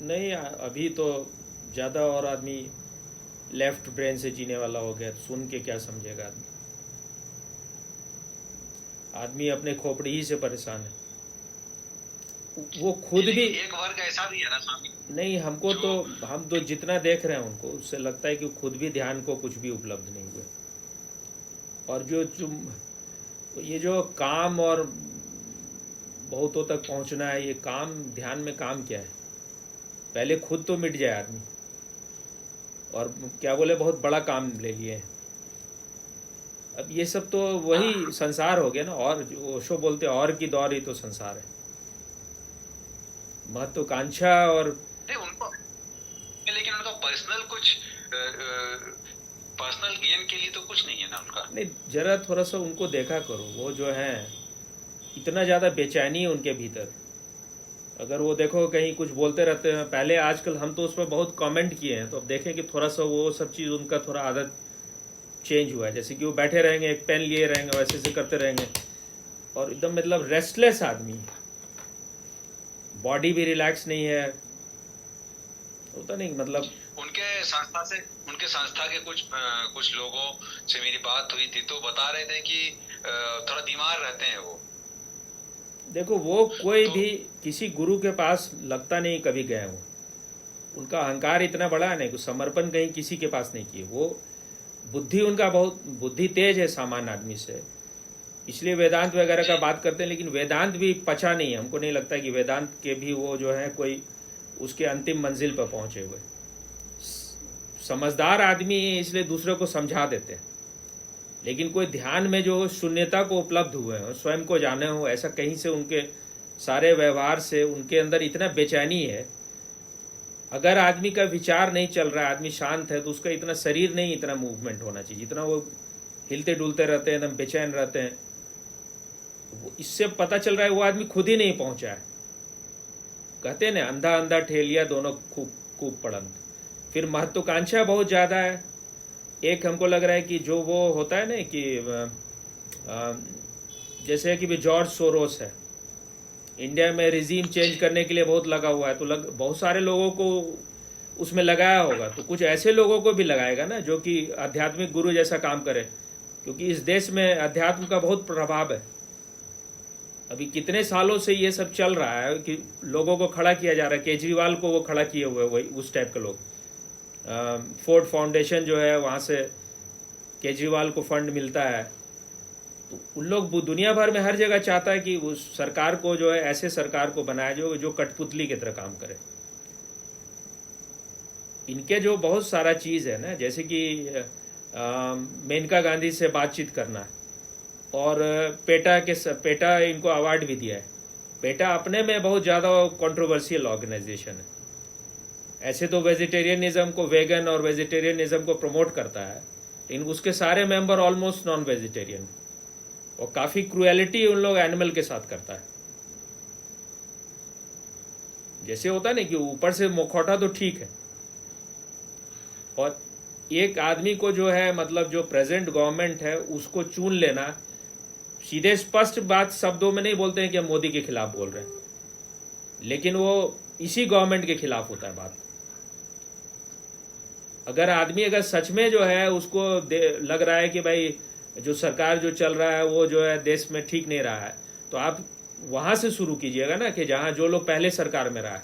नहीं, अभी तो ज़्यादा और आदमी लेफ्ट ब्रेन से जीने वाला हो गया, तो सुन के क्या समझेगा आदमी। आदमी अपने खोपड़ी ही से परेशान है। वो खुद नहीं, भी लेकिन एक वर्ग ऐसा भी है ना स्वामी, नहीं, हमको जो तो हम तो जितना देख रहे हैं उनको, उससे लगता है कि खुद भी ध्यान को कुछ भी उपलब्ध नहीं हुए। और ये जो काम और बहुतों तक पहुंचना है, ये काम, ध्यान में काम क्या है? पहले खुद तो मिट जाए आदमी, और क्या बोले, बहुत बड़ा काम ले लिए हैं। अब ये सब तो वही हाँ, संसार हो गया ना, और जो ओशो बोलते हैं, और की दौर ही तो संसार है। महत्वाकांक्षा और नहीं उनको, लेकिन उनका पर्सनल कुछ पर्सनल गेन के लिए तो कुछ नहीं है ना उनका। नहीं, जरा थोड़ा सा उनको देखा करो, वो जो है इतना ज़्यादा बेचैनी है उनके भीतर। अगर वो देखो कहीं कुछ बोलते रहते हैं पहले, आजकल हम तो उस पर बहुत कमेंट किए हैं, तो अब देखें कि थोड़ा सा वो सब चीज़ उनका थोड़ा आदत चेंज हुआ है। जैसे कि वो बैठे रहेंगे, एक पेन लिए रहेंगे, वैसे से करते रहेंगे, और एकदम मतलब रेस्टलेस आदमी, बॉडी भी रिलैक्स नहीं है, होता नहीं मतलब। उनके संस्था से, उनके संस्था के कुछ लोगों से मेरी बात हुई थी, तो बता रहे थे कि थोड़ा बीमार रहते हैं वो। देखो, वो कोई तो भी किसी गुरु के पास लगता नहीं कभी गए वो। उनका अहंकार इतना बड़ा है ना कि समर्पण कहीं किसी के पास नहीं किए वो। बुद्धि उनका बहुत, बुद्धि तेज है सामान्य आदमी से, इसलिए वेदांत वगैरह का जी, बात करते हैं। लेकिन वेदांत भी पचा नहीं है, हमको नहीं लगता कि वेदांत के भी वो जो है कोई उसके अंतिम मंजिल पर पहुंचे हुए। समझदार आदमी है, इसलिए दूसरे को समझा देते हैं। लेकिन कोई ध्यान में जो शून्यता को उपलब्ध हुए हो, स्वयं को जाने हो, ऐसा कहीं से उनके सारे व्यवहार से उनके अंदर इतना बेचैनी है। अगर आदमी का विचार नहीं चल रहा है, आदमी शांत है, तो उसका इतना शरीर नहीं, इतना मूवमेंट होना चाहिए जितना वो हिलते डुलते रहते हैं, एकदम बेचैन रहते हैं। इससे पता चल रहा है वो आदमी खुद ही नहीं पहुंचा है। कहते हैं ना, अंधा अंधा ठेलिया दोनों खूब खूब पड़ंत। फिर महत्वाकांक्षा बहुत ज्यादा है। एक हमको लग रहा है कि जो वो होता है ना कि जैसे कि भी जॉर्ज सोरोस है, इंडिया में रिजीम चेंज करने के लिए बहुत लगा हुआ है, तो बहुत सारे लोगों को उसमें लगाया होगा, तो कुछ ऐसे लोगों को भी लगाएगा ना जो कि आध्यात्मिक गुरु जैसा काम करे, क्योंकि इस देश में अध्यात्म का बहुत प्रभाव है। अभी कितने सालों से ये सब चल रहा है कि लोगों को खड़ा किया जा रहा है। केजरीवाल को वो खड़ा किए हुए वही उस टाइप के लोग। फोर्ड फाउंडेशन जो है, वहां से केजरीवाल को फंड मिलता है। तो उन लोग दुनिया भर में हर जगह चाहता है कि उस सरकार को जो है, ऐसे सरकार को बनाया जो कठपुतली की तरह काम करे। इनके जो बहुत सारा चीज है ना, जैसे कि मेनका गांधी से बातचीत करना, और पेटा इनको अवार्ड भी दिया है। पेटा अपने में बहुत ज्यादा कंट्रोवर्शियल ऑर्गेनाइजेशन है। ऐसे तो वेजिटेरियनिज्म को, वेगन और वेजिटेरियनिज्म को प्रमोट करता है, लेकिन उसके सारे मेंबर ऑलमोस्ट नॉन वेजिटेरियन, और काफी क्रुएलिटी उन लोग एनिमल के साथ करता है। जैसे होता है ना कि ऊपर से मुखौटा तो ठीक है, और एक आदमी को जो है, मतलब जो प्रेजेंट गवर्नमेंट है उसको चुन लेना, सीधे स्पष्ट बात शब्दों में नहीं बोलते हैं कि हम मोदी के खिलाफ बोल रहे हैं, लेकिन वो इसी गवर्नमेंट के खिलाफ होता है बात। अगर आदमी अगर सच में जो है उसको लग रहा है कि भाई जो सरकार जो चल रहा है वो जो है देश में ठीक नहीं रहा है, तो आप वहां से शुरू कीजिएगा ना, कि जहां जो लोग पहले सरकार में रहा है।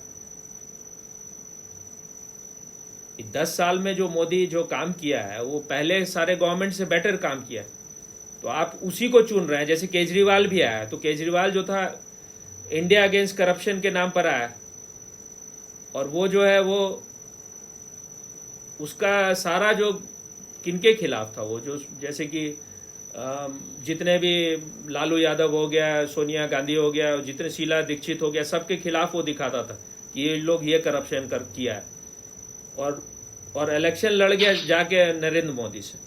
10 साल में जो मोदी जो काम किया है, वो पहले सारे गवर्नमेंट से बेटर काम किया है, तो आप उसी को चुन रहे हैं। जैसे केजरीवाल भी आया, तो केजरीवाल जो था इंडिया अगेंस्ट करप्शन के नाम पर आया, और वो जो है वो उसका सारा जो किनके खिलाफ था, वो जो जैसे कि जितने भी लालू यादव हो गया, सोनिया गांधी हो गया, जितने शीला दीक्षित हो गया, सबके खिलाफ वो दिखाता था कि ये लोग ये करप्शन कर किया है, और इलेक्शन लड़ गया जाके नरेंद्र मोदी से।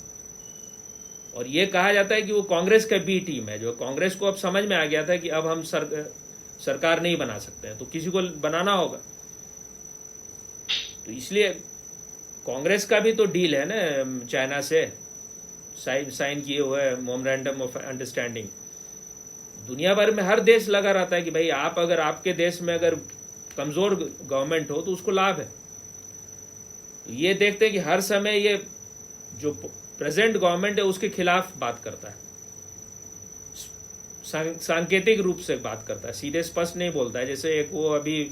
और ये कहा जाता है कि वो कांग्रेस का बी टीम है, जो कांग्रेस को अब समझ में आ गया था कि अब हम सरकार नहीं बना सकते हैं, तो किसी को बनाना होगा। तो इसलिए कांग्रेस का भी तो डील है ना चाइना से, साइन किए हुए मेमोरेंडम ऑफ अंडरस्टैंडिंग। दुनिया भर में हर देश लगा रहता है कि भाई आप, अगर आपके देश में अगर कमजोर गवर्नमेंट हो तो उसको लाभ है। ये देखते हैं कि हर समय ये जो प्रेजेंट गवर्नमेंट है उसके खिलाफ बात करता है, सांकेतिक रूप से बात करता है, सीधे स्पष्ट नहीं बोलता है। जैसे एक वो अभी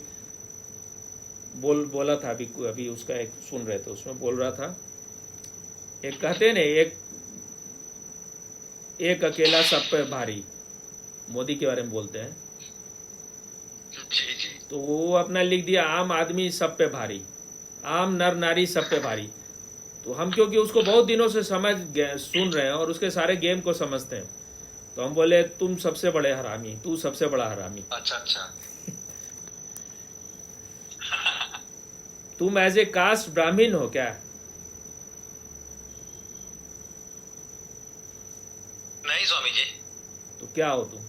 बोला था, अभी उसका एक सुन रहे थे, उसमें बोल रहा था, एक कहते ने एक अकेला सब पे भारी, मोदी के बारे में बोलते हैं। जी जी। तो वो अपना लिख दिया आम आदमी सब पे भारी, आम नर नारी सब पे भारी। तो हम क्योंकि उसको बहुत दिनों से सुन रहे हैं और उसके सारे गेम को समझते हैं, तो हम बोले तुम सबसे बड़े हरामी, तू सबसे बड़ा हरामी। अच्छा अच्छा। तुम एज ए कास्ट ब्राह्मण हो क्या? नहीं स्वामी जी। तो क्या हो तुम?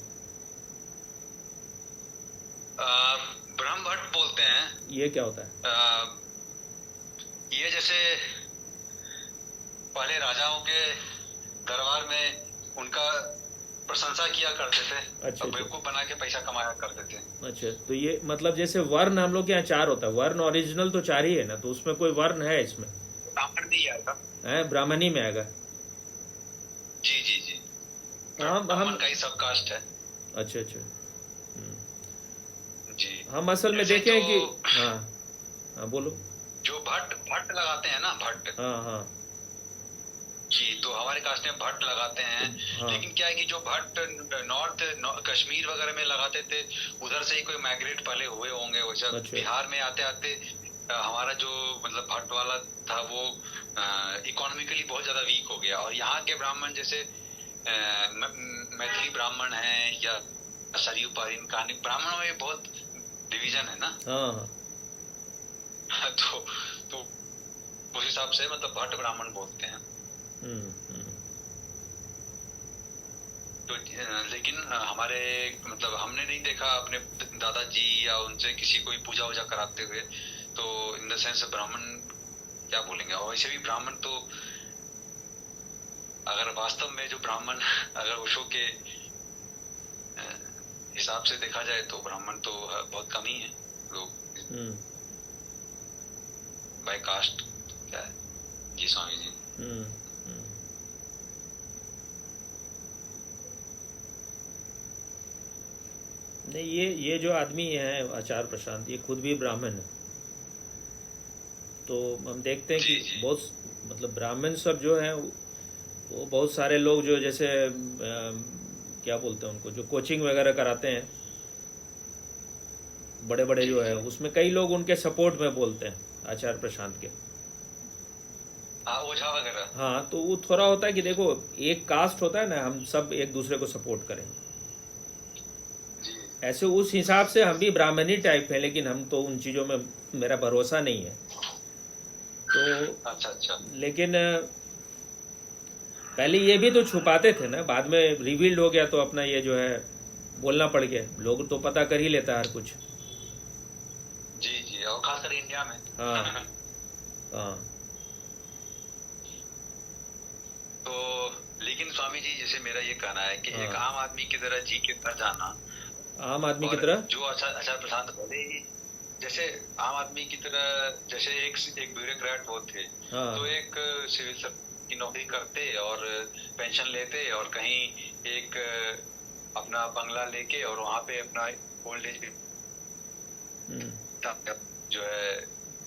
ब्रह्म भट्ट बोलते हैं। ये क्या होता है? ये जैसे पहले राजाओं के दरबार में उनका प्रशंसा किया करते थे, अच्छा, बेवकूफ बना के पैसा कमाया करते थे। अच्छा, तो ये मतलब जैसे वर्ण हम लोग के यहाँ 4 होता है, वर्ण ओरिजिनल तो 4 ही है ना, तो उसमें कोई वर्ण है इसमें? ब्राह्मण भी आएगा है, ब्राह्मणी में आएगा। जी जी जी। हम का ही सब कास्ट है। अच्छा अच्छा। जी। हम असल में देखें कि हाँ हाँ बोलो। जो भट्ट लगाते हैं ना, भट्ट। हाँ हाँ जी, तो हमारे कास्ट में भट्ट लगाते हैं। हाँ। लेकिन क्या है कि जो भट्ट नॉर्थ कश्मीर वगैरह में लगाते थे, उधर से ही कोई माइग्रेट पहले हुए होंगे वैसा। अच्छा। बिहार में आते आते हमारा जो मतलब भट्ट वाला था वो इकोनॉमिकली बहुत ज्यादा वीक हो गया, और यहाँ के ब्राह्मण जैसे मैथिली ब्राह्मण हैं या सरयू पारिन कहानी, ब्राह्मणों में बहुत डिवीजन है ना। हाँ। तो उस हिसाब से मतलब भट्ट ब्राह्मण बोलते हैं। तो लेकिन हमारे मतलब हमने नहीं देखा अपने दादाजी या उनसे किसी कोई पूजा वूजा कराते हुए, तो इन द सेंस ब्राह्मण क्या बोलेंगे। और वैसे भी ब्राह्मण तो अगर वास्तव में जो ब्राह्मण अगर उषो के हिसाब से देखा जाए तो ब्राह्मण तो बहुत कम ही है लोग बाय कास्ट। क्या है जी स्वामी जी? नहीं, ये जो आदमी है आचार्य प्रशांत, ये खुद भी ब्राह्मण है। तो हम देखते हैं कि बहुत मतलब ब्राह्मण सब जो है वो बहुत सारे लोग जो जैसे क्या बोलते हैं उनको, जो कोचिंग वगैरह कराते हैं बड़े बड़े जो है, उसमें कई लोग उनके सपोर्ट में बोलते हैं आचार्य प्रशांत के। ओझा वगैरह। हाँ, तो वो थोड़ा होता है कि देखो एक कास्ट होता है ना, हम सब एक दूसरे को सपोर्ट करें, ऐसे उस हिसाब से हम भी ब्राह्मणी टाइप है, लेकिन हम तो उन चीजों में मेरा भरोसा नहीं है। तो अच्छा। लेकिन पहले ये भी तो छुपाते थे ना, बाद में रिवील्ड हो गया तो अपना ये जो है बोलना पड़ गया। लोग तो पता कर ही लेता है हर कुछ। जी, और खासकर इंडिया में। हाँ हाँ। तो लेकिन स्वामी जी जैसे मेरा ये कहना है कि एक आम आदमी की तरह जी के तरह जाना, आम आदमी की तरह जो आचार्य प्रशांत बोले जैसे आम आदमी की तरह, जैसे एक ब्यूरोक्रेट वो थे। हाँ। तो एक सिविल सर्विस की नौकरी करते और पेंशन लेते और कहीं एक अपना बंगला लेके और वहां पे अपना ओल्ड एज जो है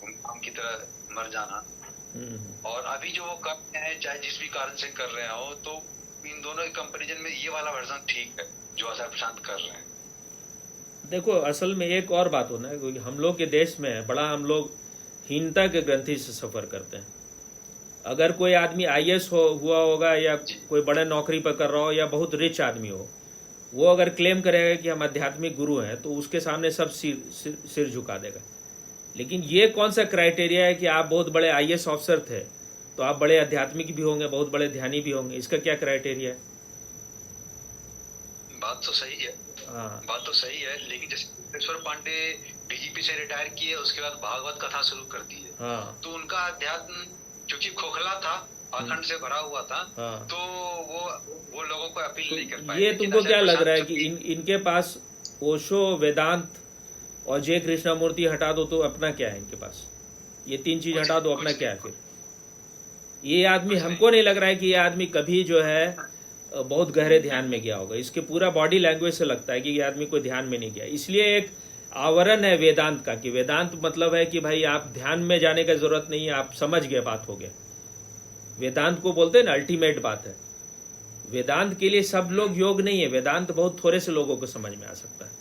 उनकी तरह मर जाना। और अभी जो वो कर रहे हैं चाहे जिस भी कारण से कर रहे हो, तो इन दोनों के कंपैरिजन में ये वाला वर्जन ठीक है जो आचार्य प्रशांत कर रहे हैं। देखो असल में एक और बात होना है, क्योंकि हम लोग के देश में बड़ा हम लोग हीनता के ग्रंथि से सफर करते हैं। अगर कोई आदमी IAS हुआ होगा या कोई बड़े नौकरी पर कर रहा हो या बहुत रिच आदमी हो, वो अगर क्लेम करेगा कि हम आध्यात्मिक गुरु हैं तो उसके सामने सब सिर झुका देगा। लेकिन ये कौन सा क्राइटेरिया है कि आप बहुत बड़े IAS ऑफिसर थे तो आप बड़े आध्यात्मिक भी होंगे, बहुत बड़े ध्यानी भी होंगे? इसका क्या क्राइटेरिया है? बात तो सही है। हाँ, बात तो सही है, लेकिन जैसे ईश्वर पांडे DGP से रिटायर किए, उसके बाद भागवत कथा शुरू कर दी है। हाँ। तो उनका अध्यात्म क्योंकि खोखला था, अखंड से भरा हुआ था। हाँ। तो वो लोगों को अपील नहीं कर पाए। ये तुमको क्या लग रहा है कि इनके पास ओशो, वेदांत और जय कृष्णामूर्ति हटा दो तो अपना क्या है इनके पास? ये 3 चीज हटा दो, अपना क्या है फिर? ये आदमी, हमको नहीं लग रहा है कि ये आदमी कभी जो है बहुत गहरे ध्यान में गया होगा। इसके पूरा बॉडी लैंग्वेज से लगता है कि ये आदमी कोई ध्यान में नहीं गया। इसलिए एक आवरण है वेदांत का, कि वेदांत मतलब है कि भाई आप ध्यान में जाने का जरूरत नहीं है, आप समझ गए, बात हो गया। वेदांत को बोलते हैं ना अल्टीमेट बात है। वेदांत के लिए सब लोग योग नहीं है, वेदांत बहुत थोड़े से लोगों को समझ में आ सकता है।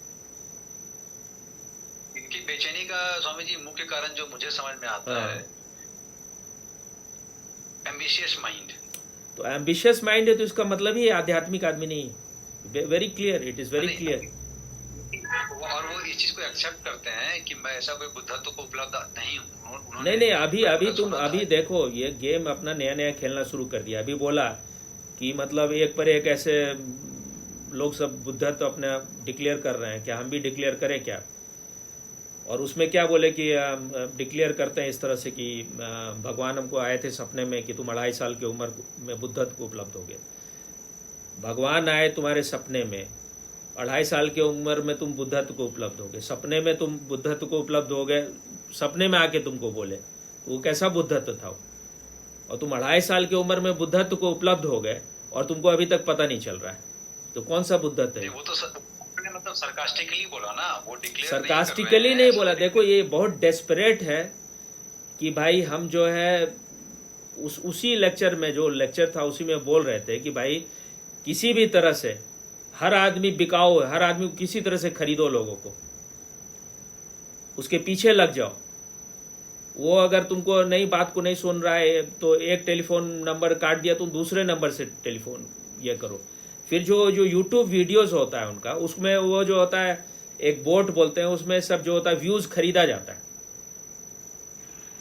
इनकी बेचैनी का स्वामी जी मुख्य कारण जो मुझे समझ में आता है, एम्बिशियस माइंड। तो एम्बिशियस माइंड है तो इसका मतलब ही आध्यात्मिक आदमी नहीं है। Very clear, it is very clear. और वो इस चीज को एक्सेप्ट करते हैं कि मैं ऐसा कोई बुद्धत्व को उपलब्ध नहीं हूँ। नहीं, अभी देखो, ये गेम अपना नया नया खेलना शुरू कर दिया। अभी बोला कि मतलब एक पर एक ऐसे लोग सब बुद्धत्व अपना डिक्लेयर कर रहे हैं, क्या हम भी डिक्लेयर करें क्या? और उसमें क्या बोले कि डिक्लेयर करते हैं इस तरह से कि भगवान हमको आए थे सपने में कि तुम 2.5 साल की उम्र में बुद्धत्व को उपलब्ध हो गए। भगवान आए तुम्हारे सपने में, 2.5 साल की उम्र में तुम बुद्धत्व को उपलब्ध हो गए, सपने में तुम बुद्धत्व को उपलब्ध हो गए, सपने में आके तुमको बोले, तो वो कैसा बुद्धत्व था? और तुम 2.5 साल की उम्र में बुद्धत्व को उपलब्ध हो गए और तुमको अभी तक पता नहीं चल रहा है, तो कौन सा बुद्धत्व है? वो तो मतलब सरकास्टिकली बोला ना, वो डिक्लेयर सरकास्टिकली नहीं बोला। देखो ये बहुत डेस्परेट है कि भाई हम जो है उसी लेक्चर में, जो लेक्चर था उसी में बोल रहे थे कि भाई किसी भी तरह से हर आदमी बिकाऊ है, हर आदमी किसी तरह से खरीदो लोगों को, उसके पीछे लग जाओ। वो अगर तुमको नई बात को नहीं सुन रहा है तो एक टेलीफोन नंबर काट दिया, तुम दूसरे नंबर से टेलीफोन ये करो। फिर जो यूट्यूब वीडियोस होता है उनका, उसमें वो जो होता है एक बोट बोलते हैं, उसमें सब जो होता है व्यूज खरीदा जाता है,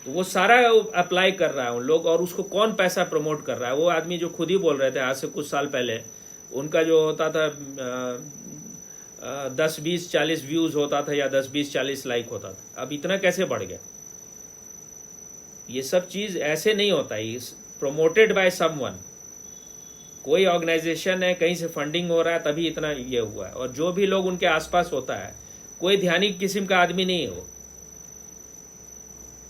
तो वो सारा अप्लाई कर रहा है उन लोग। और उसको कौन पैसा प्रमोट कर रहा है? वो आदमी जो खुद ही बोल रहे थे आज से कुछ साल पहले, उनका जो होता था 10, 20, 40 व्यूज होता था या 10, 20, 40 लाइक होता था, अब इतना कैसे बढ़ गया? ये सब चीज ऐसे नहीं होता है, प्रोमोटेड बाय समवन। कोई ऑर्गेनाइजेशन है, कहीं से फंडिंग हो रहा है तभी इतना ये हुआ है। और जो भी लोग उनके आसपास होता है, कोई ध्यानी किस्म का आदमी नहीं है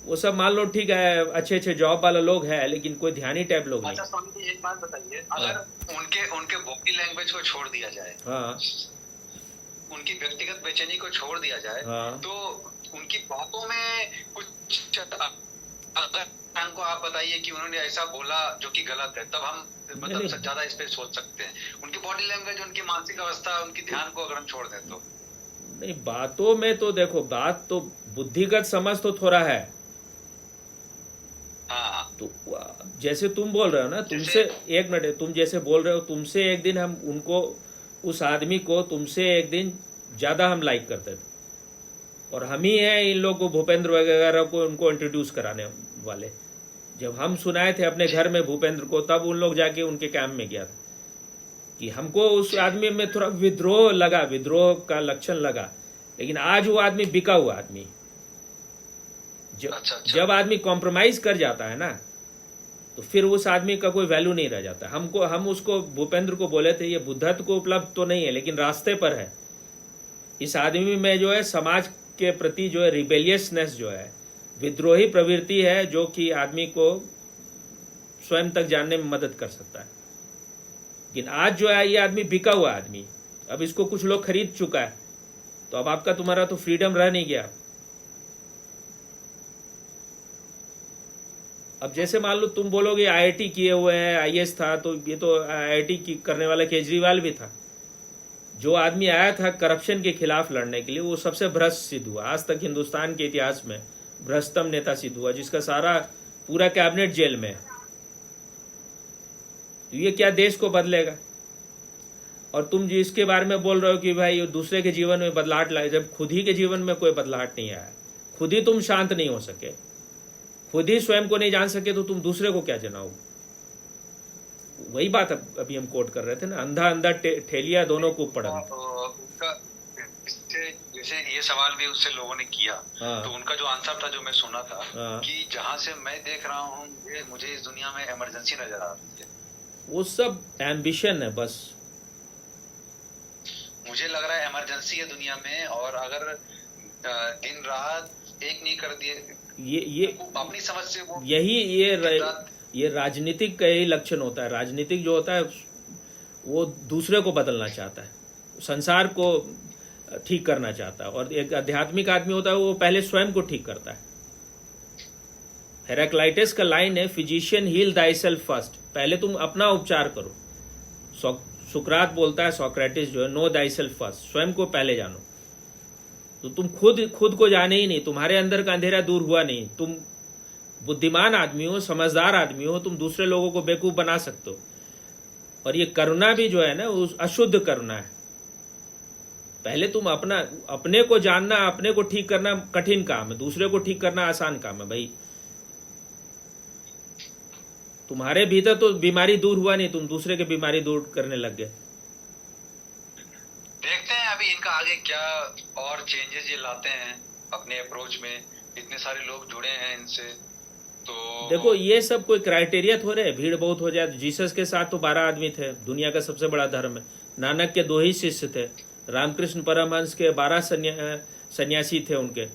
वो सब मान लो ठीक है, अच्छे अच्छे जॉब वाला लोग है, लेकिन कोई ध्यानी टाइप लोग नहीं। अच्छा स्वामी जी एक बात बताइए, अगर उनके बॉडी लैंग्वेज को छोड़ दिया जाए, हाँ, उनकी व्यक्तिगत बेचैनी को छोड़ दिया जाए, हाँ, तो उनकी बातों में कुछ अगर को आप बताइए कि उन्होंने ऐसा बोला जो कि गलत है, तब हम मतलब ज्यादा इस पे सोच सकते हैं। उनकी बॉडी लैंग्वेज, उनकी मानसिक अवस्था, उनकी ध्यान को अगर हम छोड़ दें तो नहीं। बातों में तो देखो, बात तो बुद्धिगत समझ तो थोड़ा है। हाँ, तो जैसे तुम बोल रहे हो ना, तुमसे एक मिनट, तुम जैसे बोल रहे हो, तुमसे एक दिन हम उनको, उस आदमी को तुमसे एक दिन ज्यादा हम लाइक करते थे, और हम ही हैं इन लोग को, भूपेंद्र वगैरह को, उनको इंट्रोड्यूस कराने वाले। जब हम सुनाए थे अपने घर में भूपेंद्र को, तब उन लोग जाके उनके कैंप में गया था कि हमको उस आदमी में थोड़ा विद्रोह लगा, विद्रोह का लक्षण लगा। लेकिन आज वो आदमी बिका हुआ आदमी, जब आदमी कॉम्प्रोमाइज कर जाता है ना, तो फिर उस आदमी का कोई वैल्यू नहीं रह जाता। हम उसको, भूपेंद्र को बोले थे ये बुद्धत्व को उपलब्ध तो नहीं है लेकिन रास्ते पर है। इस आदमी में जो है समाज के प्रति जो है रिबेलियसनेस जो है, विद्रोही प्रवृत्ति है, जो कि आदमी को स्वयं तक जानने में मदद कर सकता है। लेकिन आज जो है ये आदमी बिका हुआ आदमी, अब इसको कुछ लोग खरीद चुका है, तो अब आपका तुम्हारा तो फ्रीडम रह नहीं गया। अब जैसे मान लो तुम बोलोगे आईआईटी किए हुए हैं, आईएएस था, तो ये तो आईआईटी की करने वाला केजरीवाल भी था। जो आदमी आया था करप्शन के खिलाफ लड़ने के लिए, वो सबसे भ्रष्ट सिद्ध हुआ। आज तक हिंदुस्तान के इतिहास में भ्रष्टतम नेता सिद्ध हुआ, जिसका सारा पूरा कैबिनेट जेल में है। तो ये क्या देश को बदलेगा? और तुम जिसके बारे में बोल रहे हो कि भाई दूसरे के जीवन में बदलाहट लाए, जब खुद ही के जीवन में कोई बदलाहट नहीं आया, खुद ही तुम शांत नहीं हो सके, खुद ही स्वयं को नहीं जान सके, तो तुम दूसरे को क्या जनाओ? वही बात अभी हम कोट कर रहे थे ना, अंधा अंधा ठेलिया दोनों को पड़ा। जैसे ये सवाल भी उससे लोगों ने किया, हाँ, तो उनका जो आंसर था, जो मैं सुना था, हाँ, कि जहां से मैं देख रहा हूँ मुझे इस दुनिया में इमरजेंसी नजर आ रही है। वो सब एम्बिशन है बस। मुझे लग रहा है इमरजेंसी है दुनिया में, और अगर दिन रात एक नहीं कर दिए, ये अपनी समझ से वो ये राजनीतिक का यही लक्षण होता है। राजनीतिक जो होता है वो दूसरे को बदलना चाहता है, संसार को ठीक करना चाहता है, और एक आध्यात्मिक आदमी होता है वो पहले स्वयं को ठीक करता है। हेराक्लाइटस का लाइन है, फिजिशियन हील दाइसेल्फ फर्स्ट, पहले तुम अपना उपचार करो। सुकरात बोलता है, सोक्रेटिस जो है, नो दाइसेल्फ फर्स्ट, स्वयं को पहले जानो। तो तुम खुद को जाने ही नहीं, तुम्हारे अंदर का अंधेरा दूर हुआ नहीं, तुम बुद्धिमान आदमी हो, समझदार आदमी हो, तुम दूसरे लोगों को बेवकूफ बना सकते हो। और ये करुणा भी जो है ना, उस अशुद्ध करुणा है। पहले तुम अपने को जानना, अपने को ठीक करना कठिन काम है, दूसरे को ठीक करना आसान काम है भाई। तुम्हारे भीतर तो बीमारी दूर हुआ नहीं, तुम दूसरे की बीमारी दूर करने लग गए। देखते हैं अभी इनका आगे क्या और चेंजेस ये लाते हैं अपने अप्रोच में। इतने सारे लोग जुड़े हैं इनसे, तो देखो ये सब कोई क्राइटेरिया थोड़े है, भीड़ बहुत हो जाए। जीसस के साथ तो 12 आदमी थे, दुनिया का सबसे बड़ा धर्म है। नानक के 2 ही शिष्य थे, रामकृष्ण परमहंस के 12 सन्यासी थे उनके।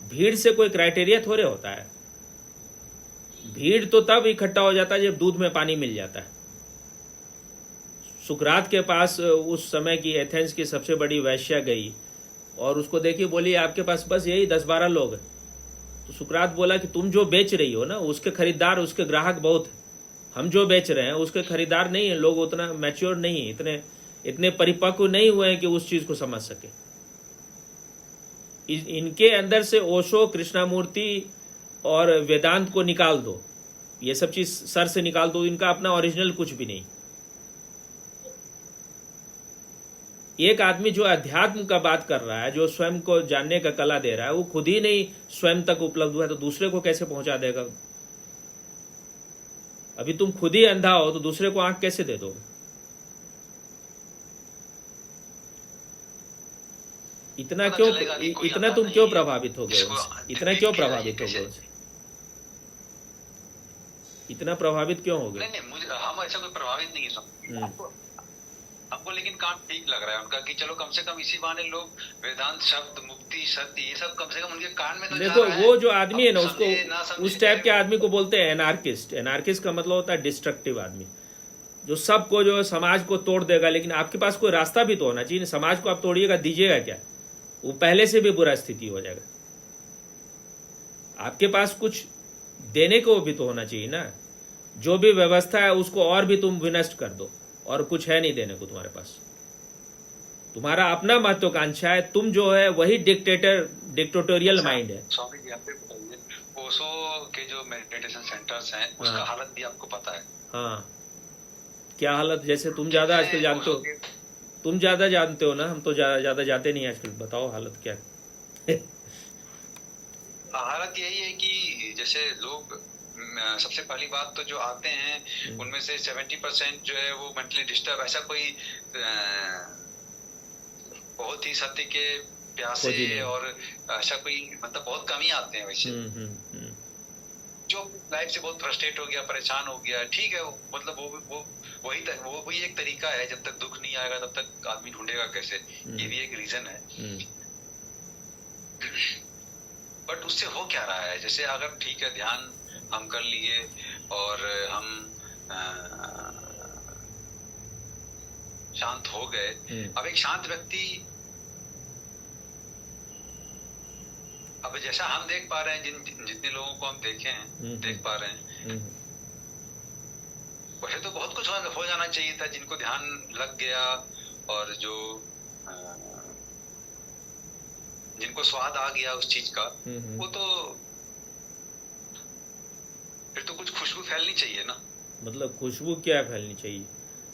भीड़ से कोई क्राइटेरिया थोड़े होता है। भीड़ तो तब इकट्ठा हो जाता है जब दूध में पानी मिल जाता है। सुकरात के पास उस समय की एथेंस की सबसे बड़ी वैश्या गई और उसको देखी, बोली आपके पास बस यही 10-12 लोग हैं। तो सुकरात बोला कि तुम जो बेच रही हो ना, उसके खरीदार, उसके ग्राहक बहुत है। हम जो बेच रहे हैं उसके खरीदार नहीं है। लोग उतना मैच्योर नहीं है, इतने परिपक्व नहीं हुए हैं कि उस चीज को समझ सके। इनके अंदर से ओशो, कृष्णामूर्ति और वेदांत को निकाल दो, ये सब चीज सर से निकाल दो, इनका अपना ओरिजिनल कुछ भी नहीं। एक आदमी जो अध्यात्म का बात कर रहा है, जो स्वयं को जानने का कला दे रहा है, वो खुद ही नहीं स्वयं तक उपलब्ध हुआ है तो दूसरे को कैसे पहुंचा देगा? अभी तुम खुद ही अंधा हो तो दूसरे को आंख कैसे दे दोगे? इतना तुम क्यों प्रभावित हो गए? इतना क्यों प्रभावित हो गए? इतना प्रभावित क्यों हो गए? नहीं, मुझे हम ऐसा कोई प्रभावित नहीं है हमको, लेकिन काम ठीक लग रहा है उनका कि चलो कम से कम इसी बहाने लोग वेदांत शब्द, मुक्ति, सत्य, ये सब कम से कम उनके कान में तो देखो। वो जो आदमी है ना, उसको उस टाइप के आदमी को बोलते हैं एनार्किस्ट। एनार्किस्ट का मतलब होता है डिस्ट्रक्टिव आदमी, जो सबको, जो समाज को तोड़ देगा। लेकिन आपके पास कोई रास्ता भी तो होना चाहिए। समाज को आप तोड़िएगा, दीजिएगा क्या? वो पहले से भी बुरा स्थिति हो जाएगा। आपके पास कुछ देने को भी तो होना चाहिए ना। जो भी व्यवस्था है उसको और भी तुम विनष्ट कर दो, और कुछ है नहीं देने को तुम्हारे पास। तुम्हारा अपना महत्वाकांक्षा है, तुम जो है वही डिक्टेटोरियल माइंड है। स्वामी जी, आप बताइए, ओशो के जो मेडिटेशन सेंटर्स हैं उसका हालत भी आपको पता है? हाँ, क्या हालत? जैसे तुम ज्यादा आजकल जानते हो, तुम ज्यादा जानते हो ना, हम तो ज्यादा जाते नहीं आजकल। बताओ हालत क्या है? हालत यही है कि जैसे लोग, सबसे पहली बात तो जो आते हैं उनमें से 70% जो है वो मेंटली डिस्टर्ब, ऐसा कोई बहुत ही सत्य के प्यासे और ऐसा कोई, मतलब बहुत कम ही आते हैं वैसे। जो लाइफ से बहुत फ्रस्ट्रेट हो गया, परेशान हो गया, ठीक है, मतलब वो भी एक तरीका है। जब तक दुख नहीं आएगा तब तक आदमी ढूंढेगा कैसे, ये भी एक रीजन है। बट उससे हो क्या रहा है? जैसे अगर ठीक है, ध्यान हम कर लिए और हम शांत हो गए। अब एक शांत व्यक्ति, अब जैसा हम देख पा रहे हैं, जितने लोगों को हम देख पा रहे हैं, वैसे तो बहुत कुछ हो जाना चाहिए था। जिनको ध्यान लग गया और जो जिनको स्वाद आ गया उस चीज का, वो तो फिर तो कुछ खुशबू फैलनी चाहिए ना। मतलब खुशबू क्या फैलनी चाहिए?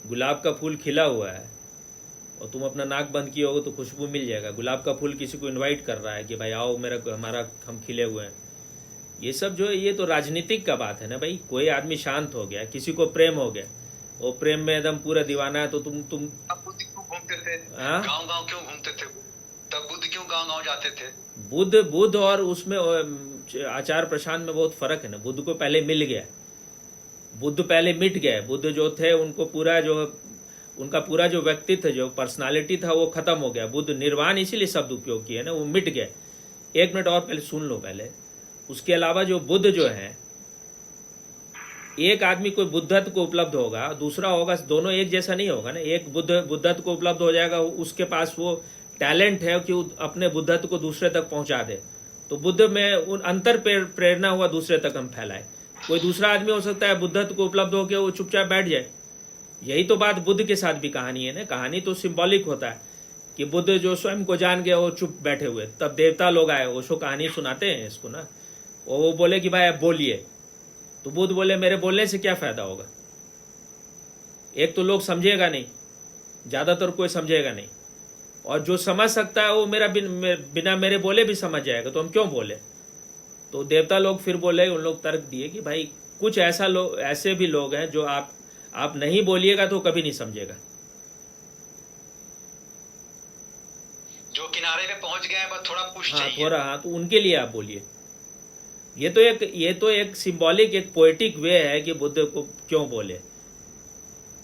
गुलाब का फूल खिला हुआ है और तुम अपना नाक बंद किए हो तो खुशबू मिल जाएगा। गुलाब का फूल किसी को इनवाइट कर रहा है कि भाई आओ, हम खिले हुए हैं। ये सब जो है, ये तो राजनीतिक का बात है ना भाई। कोई आदमी शांत हो गया, किसी को प्रेम हो गया, वो प्रेम में एकदम पूरा दीवाना है, तो तुम बुद्ध क्यों घूमते थे? गाँव क्यों घूमते थे? तब बुद्ध क्यों गाँव जाते थे? बुद्ध और उसमें आचार प्रशांत में बहुत फर्क है ना। बुद्ध को पहले मिल गया, बुद्ध पहले मिट गए। बुद्ध जो थे उनको उनका पूरा जो व्यक्तित्व, जो पर्सनालिटी था, वो खत्म हो गया। बुद्ध निर्वाण इसीलिए शब्द उपयोग किए ना, वो मिट गए। एक मिनट और पहले सुन लो पहले। उसके अलावा जो बुद्ध जो है, एक आदमी कोई बुद्धत्व को उपलब्ध होगा, दूसरा होगा, दोनों एक जैसा नहीं होगा ना। एक बुद्धत्व को उपलब्ध हो जाएगा, उसके पास वो टैलेंट है कि वो अपने बुद्धत्व को दूसरे तक पहुंचा दे, तो बुद्ध में उन अंतर प्रेरणा हुआ दूसरे तक हम फैलाए। कोई दूसरा आदमी हो सकता है बुद्धत्व को उपलब्ध होकर वो चुपचाप बैठ जाए। यही तो बात बुद्ध के साथ भी कहानी है ना। कहानी तो सिंबॉलिक होता है कि बुद्ध जो स्वयं को जान गया वो चुप बैठे हुए, तब देवता लोग आए, ओशो कहानी सुनाते हैं इसको ना। वो बोले कि भाई आप बोलिए, तो बुद्ध बोले मेरे बोलने से क्या फायदा होगा। एक तो लोग समझेगा नहीं, ज्यादातर कोई समझेगा नहीं, और जो समझ सकता है वो मेरा बिना मेरे बोले भी समझ जाएगा, तो हम क्यों बोले। तो देवता लोग फिर बोले, उन लोग तर्क दिए कि भाई कुछ ऐसे भी लोग हैं जो आप नहीं बोलिएगा तो कभी नहीं समझेगा। जो किनारे पे पहुंच गए हैं, बस थोड़ा पुश चाहिए। थोड़ा, हाँ, तो उनके लिए आप बोलिए। ये तो एक सिंबॉलिक, एक पोएटिक वे है कि बुद्ध को क्यों बोले।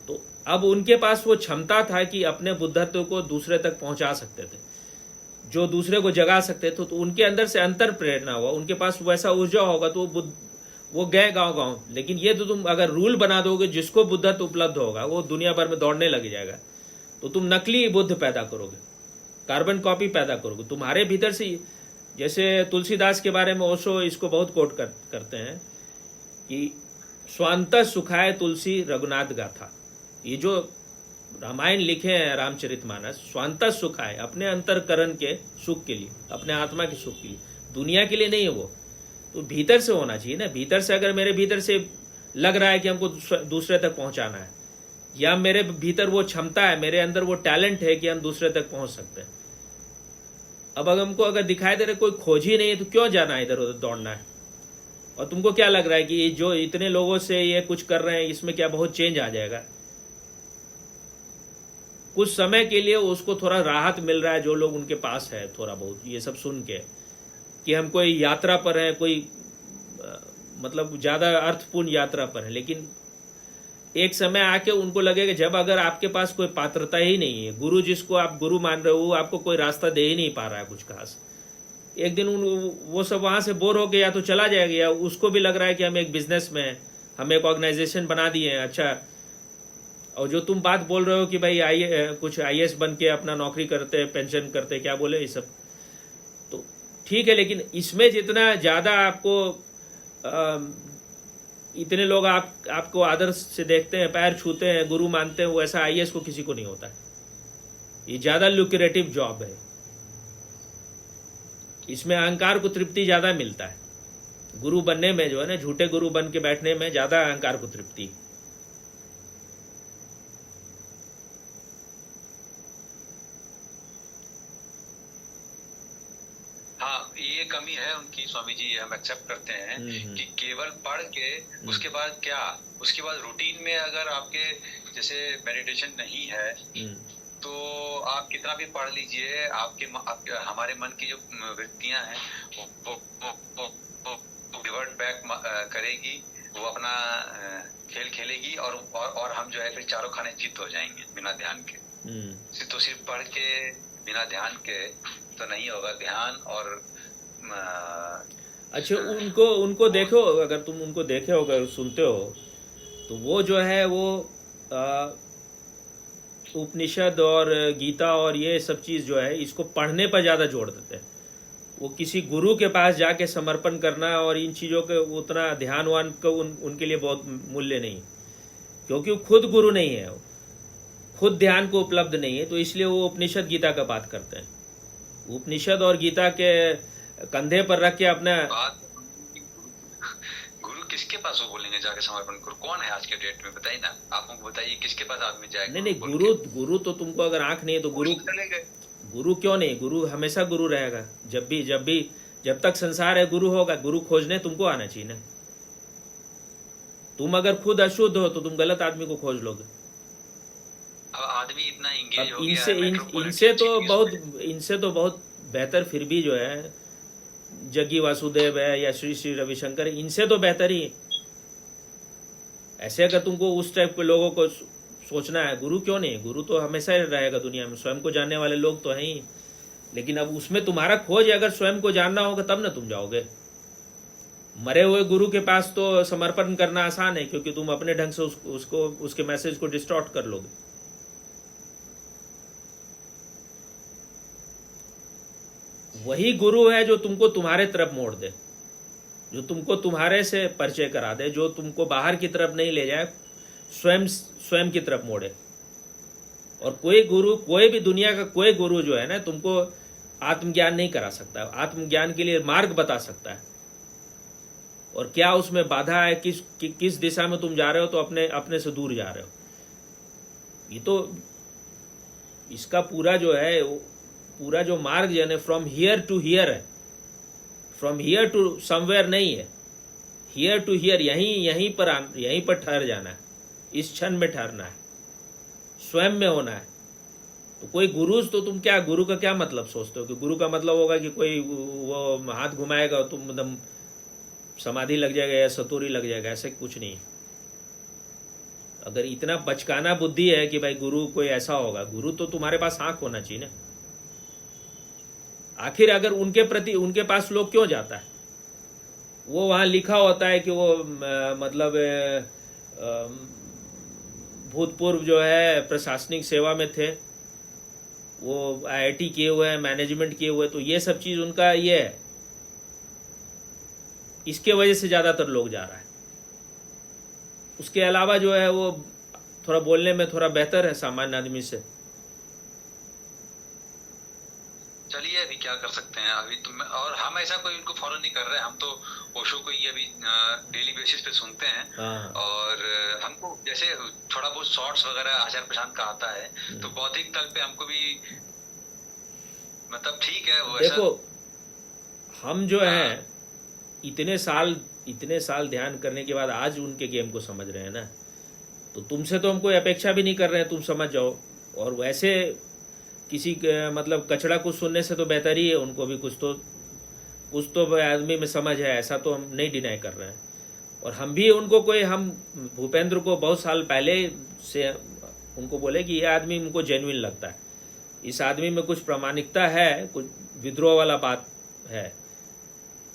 तो अब उनके पास वो क्षमता था कि अपने बुद्धत्व को दूसरे तक पहुंचा सकते थे, जो दूसरे को जगा सकते थे। तो उनके अंदर से अंतर प्रेरणा हुआ, उनके पास वैसा ऊर्जा होगा तो वो गए गांव। लेकिन ये तो तुम अगर रूल बना दोगे, जिसको बुद्धत्व उपलब्ध होगा वो दुनिया भर में दौड़ने लग जाएगा, तो तुम नकली बुद्ध पैदा करोगे, कार्बन कॉपी पैदा करोगे तुम्हारे भीतर से। जैसे तुलसीदास के बारे में ओशो इसको बहुत कोट करते हैं कि स्वांत सुखाय तुलसी रघुनाथ गाथा। ये जो रामायण लिखे हैं रामचरितमानस, स्वांत सुखाय, अपने अंतरकरण के सुख के लिए, अपने आत्मा के सुख के लिए, दुनिया के लिए नहीं है वो। तो भीतर से होना चाहिए ना। भीतर से, अगर मेरे भीतर से लग रहा है कि हमको दूसरे तक पहुंचाना है, या मेरे भीतर वो क्षमता है, मेरे अंदर वो टैलेंट है कि हम दूसरे तक पहुंच सकते हैं। अब अगर हमको दिखाई दे रहा है कोई खोज ही नहीं है, तो क्यों जाना है इधर उधर दौड़ना है। और तुमको क्या लग रहा है कि जो इतने लोगों से ये कुछ कर रहे हैं, इसमें क्या बहुत चेंज आ जाएगा। कुछ समय के लिए उसको थोड़ा राहत मिल रहा है, जो लोग उनके पास है थोड़ा बहुत, ये सब सुन के कि हम कोई यात्रा पर है, कोई मतलब ज्यादा अर्थपूर्ण यात्रा पर है। लेकिन एक समय आके उनको लगेगा, जब अगर आपके पास कोई पात्रता ही नहीं है, गुरु जिसको आप गुरु मान रहे हो वो आपको कोई रास्ता दे ही नहीं पा रहा है कुछ खास, एक दिन वो सब वहां से बोर हो के या तो चला जाएगा, या उसको भी लग रहा है कि हम एक बिजनेस में, हम एक ऑर्गेनाइजेशन बना दिए हैं। अच्छा, और जो तुम बात बोल रहे हो कि भाई कुछ IAS बन के अपना नौकरी करते, पेंशन करते, क्या बोले ये सब, तो ठीक है। लेकिन इसमें जितना ज्यादा आपको इतने लोग आपको आदर से देखते हैं, पैर छूते हैं, गुरु मानते हैं, वैसा IAS को किसी को नहीं होता है। ये ज्यादा लुक्रेटिव जॉब है, इसमें अहंकार को तृप्ति ज्यादा मिलता है। गुरु बनने में जो है ना, झूठे गुरु बन के बैठने में ज्यादा अहंकार को तृप्ति। ये कमी है उनकी स्वामी जी, हम एक्सेप्ट करते हैं कि केवल पढ़ के उसके बाद क्या, उसके बाद रूटीन में अगर आपके जैसे मेडिटेशन नहीं है तो आप कितना भी पढ़ लीजिए, हमारे मन की जो वृत्तियां हैं वो रिवर्ट बैक करेगी, वो अपना खेल खेलेगी, और हम जो है फिर चारों खाने चित्त हो जाएंगे बिना ध्यान के। तो सिर्फ पढ़ के बिना ध्यान के तो नहीं होगा ध्यान। और अच्छा, उनको देखो, अगर तुम उनको देखे हो, अगर सुनते हो, तो वो जो है वो उपनिषद और गीता और ये सब चीज जो है, इसको पढ़ने पर ज्यादा जोड़ देते हैं। वो किसी गुरु के पास जाके समर्पण करना और इन चीजों के उतना ध्यानवान को उनके लिए बहुत मूल्य नहीं, क्योंकि वो खुद गुरु नहीं है, खुद ध्यान को उपलब्ध नहीं है। तो इसलिए वो उपनिषद गीता का बात करते हैं। उपनिषद और गीता के कंधे पर रख के अपना गुरु किसके पास वो बोलेंगे जाके समर्पण करो? कौन है आज के डेट में, बताइए ना, आप हमको बताइए किसके पास आदमी जाएगा? नहीं, गुरु तो तुमको अगर आंख नहीं है तो गुरु क्यों नहीं? गुरु हमेशा गुरु रहेगा। जब तक संसार है गुरु होगा। गुरु खोजने तुमको आना चाहिए ना। तुम अगर खुद अशुद्ध हो तो तुम गलत आदमी को खोज लोगे। अब आदमी इतना एंगेज हो गया है, इनसे तो बहुत बेहतर फिर भी जो है जग्गी वासुदेव है या श्री श्री रविशंकर, इनसे तो बेहतर ही। ऐसे अगर तुमको उस टाइप के लोगों को सोचना है, गुरु क्यों नहीं? गुरु तो हमेशा रहेगा दुनिया में, स्वयं को जानने वाले लोग तो हैं ही। लेकिन अब उसमें तुम्हारा खोज अगर स्वयं को जानना होगा तब ना तुम जाओगे। मरे हुए गुरु के पास तो समर्पण करना आसान है, क्योंकि तुम अपने ढंग से उसको उसके मैसेज को डिस्टॉर्ट कर लोगे। वही गुरु है जो तुमको तुम्हारे तरफ मोड़ दे, जो तुमको तुम्हारे से परिचय करा दे, जो तुमको बाहर की तरफ नहीं ले जाए, स्वयं की तरफ मोड़े। और कोई गुरु, कोई भी दुनिया का कोई गुरु जो है ना, तुमको आत्मज्ञान नहीं करा सकता। आत्मज्ञान के लिए मार्ग बता सकता है, और क्या उसमें बाधा है, किस दिशा में तुम जा रहे हो, तो अपने से दूर जा रहे हो। ये तो इसका पूरा जो है, पूरा जो मार्ग यानी फ्रॉम हियर टू हियर है, फ्रॉम हियर टू समवेयर नहीं है, हियर टू हियर, यहीं पर ठहर जाना है, इस क्षण में ठहरना है, स्वयं में होना है। तो कोई गुरु, तो तुम क्या, गुरु का क्या मतलब सोचते हो कि गुरु का मतलब होगा कि कोई वो हाथ घुमाएगा और तुम एकदम समाधि लग जाएगा या सतोरी लग जाएगा? ऐसे कुछ नहीं। अगर इतना बचकाना बुद्धि है कि भाई गुरु कोई ऐसा होगा, गुरु तो तुम्हारे पास आंख होना चाहिए ना। आखिर अगर उनके प्रति, उनके पास लोग क्यों जाता है? वो वहां लिखा होता है कि वो मतलब भूतपूर्व जो है प्रशासनिक सेवा में थे, वो आईआईटी किए हुए हैं, मैनेजमेंट किए हुए, तो ये सब चीज उनका ये है, इसके वजह से ज्यादातर लोग जा रहा है। उसके अलावा जो है वो थोड़ा बोलने में थोड़ा बेहतर है सामान्य आदमी से। चलिए अभी क्या कर सकते हैं, अभी तो और हम ऐसा कोई उनको फॉलो नहीं कर रहे हैं, हम तो ओशो को ही अभी डेली बेसिस पे सुनते हैं। हाँ। और हमको जैसे थोड़ा बहुत शॉर्ट्स वगैरह आचार्य प्रशांत का आता है, तो बौद्धिक तल पे हमको भी मतलब ठीक है वो। देखो हम जो है इतने साल ध्यान करने के बाद आज उनके गेम को समझ रहे हैं ना, तो तुमसे तो हम कोई अपेक्षा भी नहीं कर रहे हैं तुम समझ जाओ। और वैसे किसी मतलब कचड़ा कुछ सुनने से तो बेहतर ही है उनको भी कुछ तो आदमी में समझ है, ऐसा तो हम नहीं डिनाई कर रहे हैं। और हम भी उनको कोई, हम भूपेंद्र को बहुत साल पहले से उनको बोले कि ये आदमी उनको जेन्युइन लगता है, इस आदमी में कुछ प्रामाणिकता है, कुछ विद्रोह वाला बात है।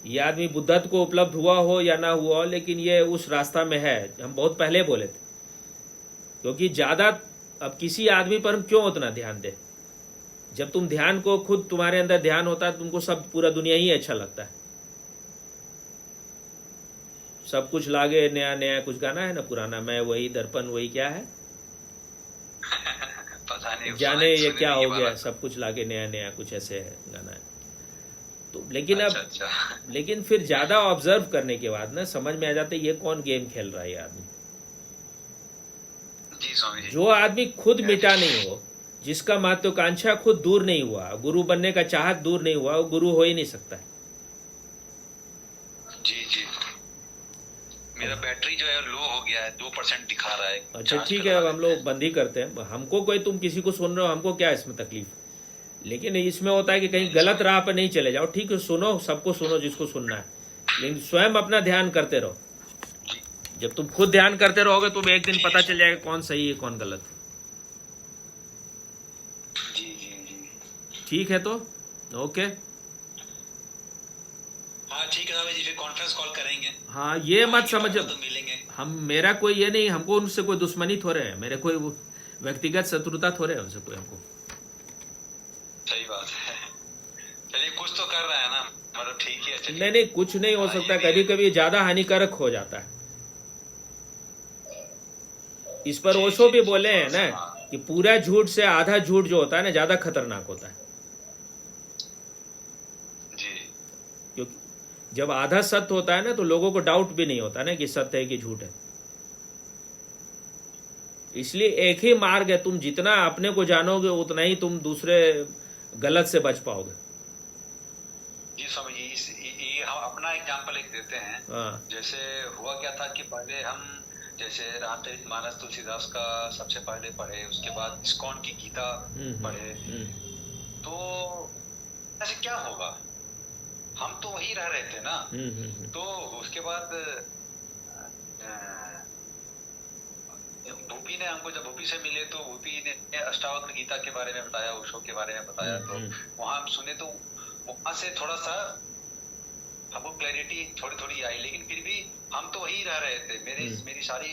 ये आदमी बुद्धत्व को उपलब्ध हुआ हो या ना हुआ हो, लेकिन ये उस रास्ता में है, हम बहुत पहले बोले थे। क्योंकि ज्यादा अब किसी आदमी पर हम क्यों उतना ध्यान दें? जब तुम ध्यान को, खुद तुम्हारे अंदर ध्यान होता है, तुमको सब पूरा दुनिया ही अच्छा लगता है। सब कुछ लागे नया नया, कुछ गाना है ना पुराना, मैं वही दर्पण वही क्या है पता नहीं, जाने ये क्या हो गया, सब कुछ लागे नया नया, कुछ ऐसे है गाना है। तो लेकिन अच्छा। लेकिन फिर ज्यादा ऑब्जर्व करने के बाद ना समझ में आ जाता है ये कौन गेम खेल रहा है ये आदमी। जी स्वामी जी। जो आदमी खुद मिटा नहीं हो, जिसका महत्वाकांक्षा खुद दूर नहीं हुआ, गुरु बनने का चाहत दूर नहीं हुआ, वो गुरु हो ही नहीं सकता है। जी मेरा बैटरी जो है लो हो गया है, 2% दिखा रहा है। अच्छा ठीक है, अब हम लोग बंद ही करते हैं। हमको कोई, तुम किसी को सुन रहे हो, हमको क्या इसमें तकलीफ, लेकिन इसमें होता है कि कहीं गलत राह पर नहीं चले जाओ। ठीक है, सुनो, सबको सुनो जिसको सुनना है, लेकिन स्वयं अपना ध्यान करते रहो। जब तुम खुद ध्यान करते रहोगे तो एक दिन पता चल जाएगा कौन सही है कौन गलत। जी ठीक है, तो ओके। हाँ ठीक है जी, फिर कॉन्फ्रेंस कॉल करेंगे। हाँ, ये मत समझ, तो मिलेंगे। हम, मेरा कोई ये नहीं, हमको उनसे कोई दुश्मनी थोड़े है, मेरे कोई व्यक्तिगत शत्रुता थोड़े है उनसे कोई हमको। सही बात है। चलिए कुछ तो कर रहा है ना, मतलब ठीक ही है। नहीं, कुछ नहीं हो सकता, कभी कभी ज्यादा हानिकारक हो जाता है। इस पर ओशो भी बोले हैं ना कि पूरा झूठ से आधा झूठ जो होता है ना, ज्यादा खतरनाक होता है। क्योंकि जब आधा सत्य होता है ना, तो लोगों को डाउट भी नहीं होता ना कि सत्य है कि झूठ है। इसलिए एक ही मार्ग है, तुम जितना अपने को जानोगे उतना ही तुम दूसरे गलत से बच पाओगे। जी समझिए, ये हम अपना एग्जांपल एक देते हैं। जैसे हुआ क्या था कि पहले हम जैसे रामचरितमानस तुलसीदास का सबसे पहले पढ़े, उसके बाद इस्कॉन की गीता पढ़े, तो ऐसे क्या होगा, हम तो वही रह रहे थे ना। तो उसके बाद भूपी ने हमको, जब भूपी से मिले तो भूपी ने अष्टावक्र गीता के बारे में बताया, ओशो के बारे में बताया, तो वहां हम सुने तो वहां से थोड़ा सा हमको क्लैरिटी थोड़ी थोड़ी आई, लेकिन फिर भी हम तो वही रह रहे थे। मेरी सारी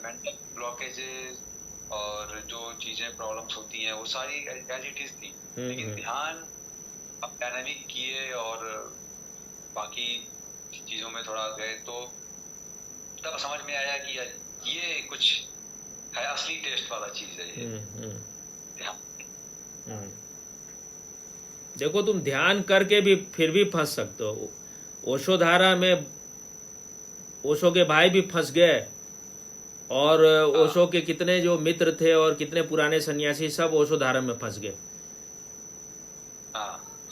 मेंटल ब्लॉकेजेस और जो चीजें प्रॉब्लम्स होती हैं वो सारी एज इट इज थी, लेकिन ध्यान अब डायनामिक किए और बाकी चीजों में थोड़ा गए तो तब समझ में आया कि ये कुछ है, असली टेस्ट वाला चीज है ये। देखो तुम ध्यान करके भी फिर भी फंस सकते हो। ओशो धारा में ओशो के भाई भी फंस गए, और ओशो के कितने जो मित्र थे और कितने पुराने सन्यासी सब ओशो धारा में फंस गए।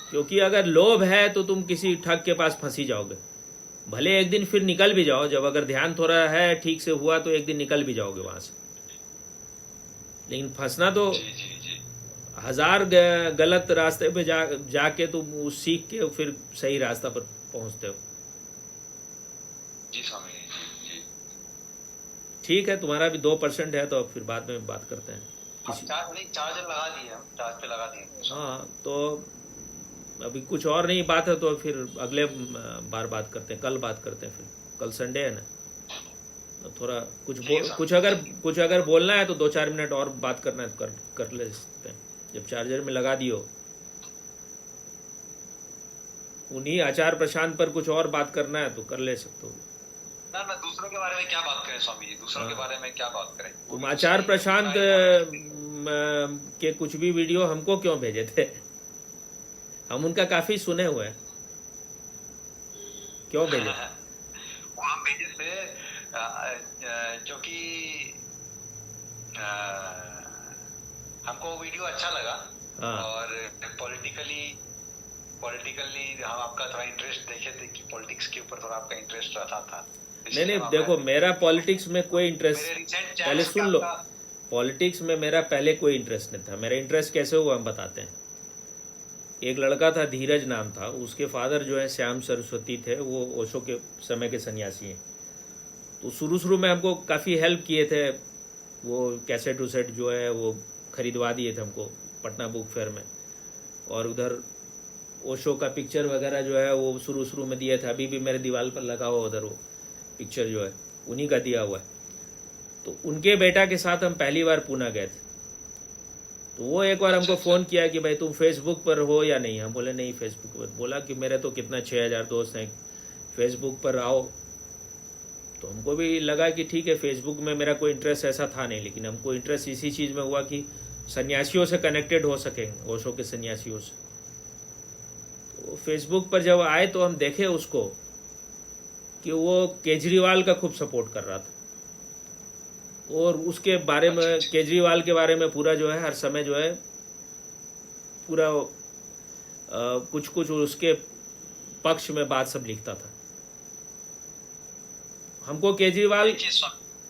क्योंकि अगर लोभ है तो तुम किसी ठग के पास फंसी जाओगे, भले एक दिन फिर निकल भी जाओ, जब अगर ध्यान थोड़ा है ठीक से हुआ तो एक दिन निकल भी जाओगे वहां से, लेकिन फंसना तो हजार गलत रास्ते पे जाके तुम उस सीख के फिर सही रास्ता पर पहुंचते हो। जी स्वामी जी। ठीक है, तुम्हारा भी 2% है तो फिर बाद में बात करते हैं। चार्जर लगा दिए, हम चार्ज पे लगा दिए। हाँ, तो अभी कुछ और नहीं बात है तो फिर अगले बार बात करते हैं, कल बात करते हैं। फिर कल संडे है ना, तो थोड़ा कुछ अगर बोलना है तो 2-4 मिनट और बात करना है तो कर ले सकते हैं। जब चार्जर में लगा दियो, उन्हीं आचार्य प्रशांत पर कुछ और बात करना है तो कर ले सकते हो। ना दूसरों के बारे में क्या बात करें स्वामी जी, दूसरों के बारे में क्या बात करें? तुम आचार्य प्रशांत के कुछ भी वीडियो हमको क्यों भेजे थे? हम उनका काफी सुने हुए हैं, क्यों भेजे? वहां भेजे थे क्योंकि हमको वीडियो अच्छा लगा। और पॉलिटिकली हम आपका थोड़ा इंटरेस्ट देखे थे कि पॉलिटिक्स के ऊपर थोड़ा आपका इंटरेस्ट रहता था। नहीं, देखो मेरा पॉलिटिक्स में कोई इंटरेस्ट, पहले सुन लो, पॉलिटिक्स में मेरा पहले कोई इंटरेस्ट नहीं था। मेरा इंटरेस्ट कैसे हुआ हम बताते हैं। एक लड़का था, धीरज नाम था, उसके फादर जो है श्याम सरस्वती थे, वो ओशो के समय के सन्यासी हैं। तो शुरू में हमको काफ़ी हेल्प किए थे, वो कैसेट उसेट जो है वो खरीदवा दिए थे हमको पटना बुक फेयर में, और उधर ओशो का पिक्चर वगैरह जो है वो शुरू में दिया था। अभी भी मेरे दीवार पर लगा हुआ उधर वो पिक्चर जो है उन्हीं का दिया हुआ है। तो उनके बेटा के साथ हम पहली बार पूना गए थे। तो वो एक बार हमको फ़ोन किया कि भाई तुम फेसबुक पर हो या नहीं। हम बोले नहीं फेसबुक पर। बोला कि मेरे तो कितना 6000 दोस्त हैं, फेसबुक पर आओ। तो हमको भी लगा कि ठीक है, फेसबुक में मेरा कोई इंटरेस्ट ऐसा था नहीं, लेकिन हमको इंटरेस्ट इसी चीज़ में हुआ कि सन्यासियों से कनेक्टेड हो सकेंगे, ओशो के सन्यासियों से। तो फेसबुक पर जब आए तो हम देखे उसको कि वो केजरीवाल का खूब सपोर्ट कर रहा था, और उसके बारे में, केजरीवाल के बारे में पूरा जो है हर समय जो है पूरा कुछ उसके पक्ष में बात सब लिखता था। हमको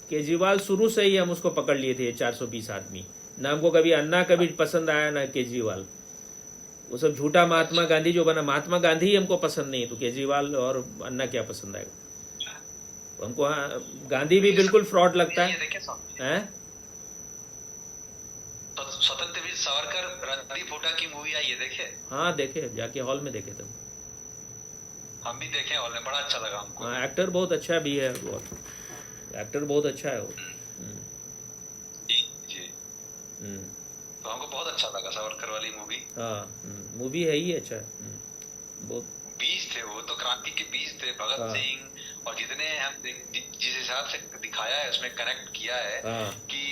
केजरीवाल शुरू से ही हम उसको पकड़ लिए थे, 420 आदमी। ना हमको कभी अन्ना कभी पसंद आया, ना केजरीवाल। वो सब झूठा महात्मा गांधी जो बना, महात्मा गांधी ही हमको पसंद नहीं, तो केजरीवाल और अन्ना क्या पसंद आएगा हमको? गांधी भी बिल्कुल फ्रॉड लगता है। स्वतंत्र वीर सावरकर रणदीप हुड्डा की मूवी आई है, देखे? हाँ देखे, जाके हॉल में देखे थे। हम भी देखे हॉल में, बड़ा अच्छा लगा हमको। हाँ, एक्टर बहुत अच्छा भी है, एक्टर बहुत अच्छा है वो। जी। तो हमको बहुत अच्छा लगा सावरकर वाली मूवी। हाँ, मूवी है ही अच्छा है। बहुत बीज थे वो, तो क्रांति के बीज थे भगत सिंह। और जितने हम जिस हिसाब से दिखाया है, उसमें कनेक्ट किया है कि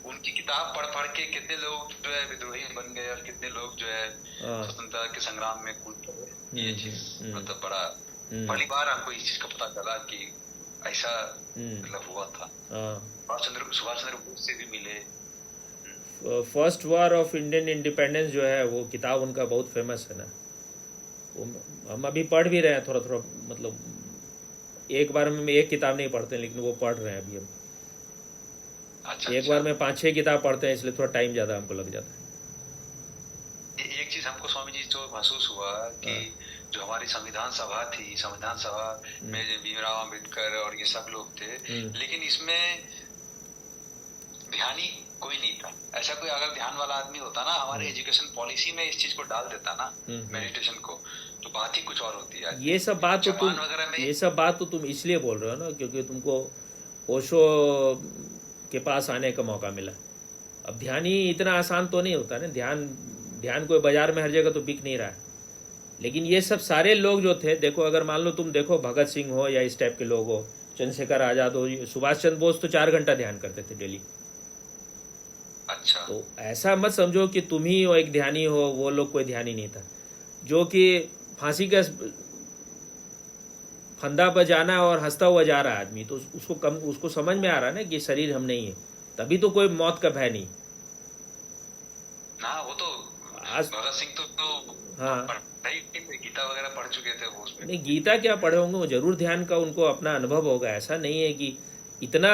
उनकी किताब पढ़ के कितने लोग जो है विद्रोही बन गए और कितने लोग जो है स्वतंत्रता के संग्राम में कूद गए। ये चीज मतलब बड़ा पहली बार हमको इस चीज का पता चला कि ऐसा मतलब हुआ था। सुभाष चंद्र बोस से भी मिले। First war of Indian independence जो है वो किताब उनका बहुत फेमस है ना। हम अभी पढ़ भी रहे हैं थोड़ा, मतलब एक बार में एक किताब नहीं पढ़ते हैं, लेकिन वो पढ़ रहे हैं अभी हम। एक बार में 5-6 किताब पढ़ते हैं, इसलिए थोड़ा टाइम ज्यादा हमको लग जाता है। एक चीज हमको स्वामी जी जो महसूस हुआ कि जो हमारी संविधान सभा थी, संविधान सभा में भीमराव अम्बेडकर और ये सब लोग थे, लेकिन इसमें ध्यानी कोई नहीं था। ऐसा कोई अगर ध्यान वाला आदमी होता ना, हमारे एजुकेशन पॉलिसी में इस चीज को डाल देता ना, मेडिटेशन को, तो बात ही कुछ और होती है। ये सब बात तो तुम इसलिए बोल रहे हो ना क्योंकि तुमको ओशो के पास आने का मौका मिला। अब ध्यान ही इतना आसान तो नहीं होता ना, ध्यान कोई बाजार में हर जगह तो बिक नहीं रहा है। लेकिन ये सब सारे लोग जो थे, देखो अगर मान लो तुम देखो भगत सिंह हो या इस टाइप के लोग हो, चंद्रशेखर आजाद हो, सुभाष चंद्र बोस तो 4 घंटा ध्यान करते थे डेली। अच्छा। तो ऐसा मत समझो कि तुम ही हो एक ध्यानी हो, वो लोग कोई ध्यानी नहीं था। जो कि फांसी का फंदा पर जाना है और हंसता हुआ जा रहा है आदमी, तो उसको समझ में आ रहा है ना कि शरीर हम नहीं है, तभी तो कोई मौत का भय नहीं। ना वो तो भगत सिंह तो हाँ गीता वगैरह पढ़ चुके थे वो उसमें। नहीं, गीता क्या पढ़े होंगे, वो जरूर ध्यान का उनको अपना अनुभव होगा। ऐसा नहीं है कि इतना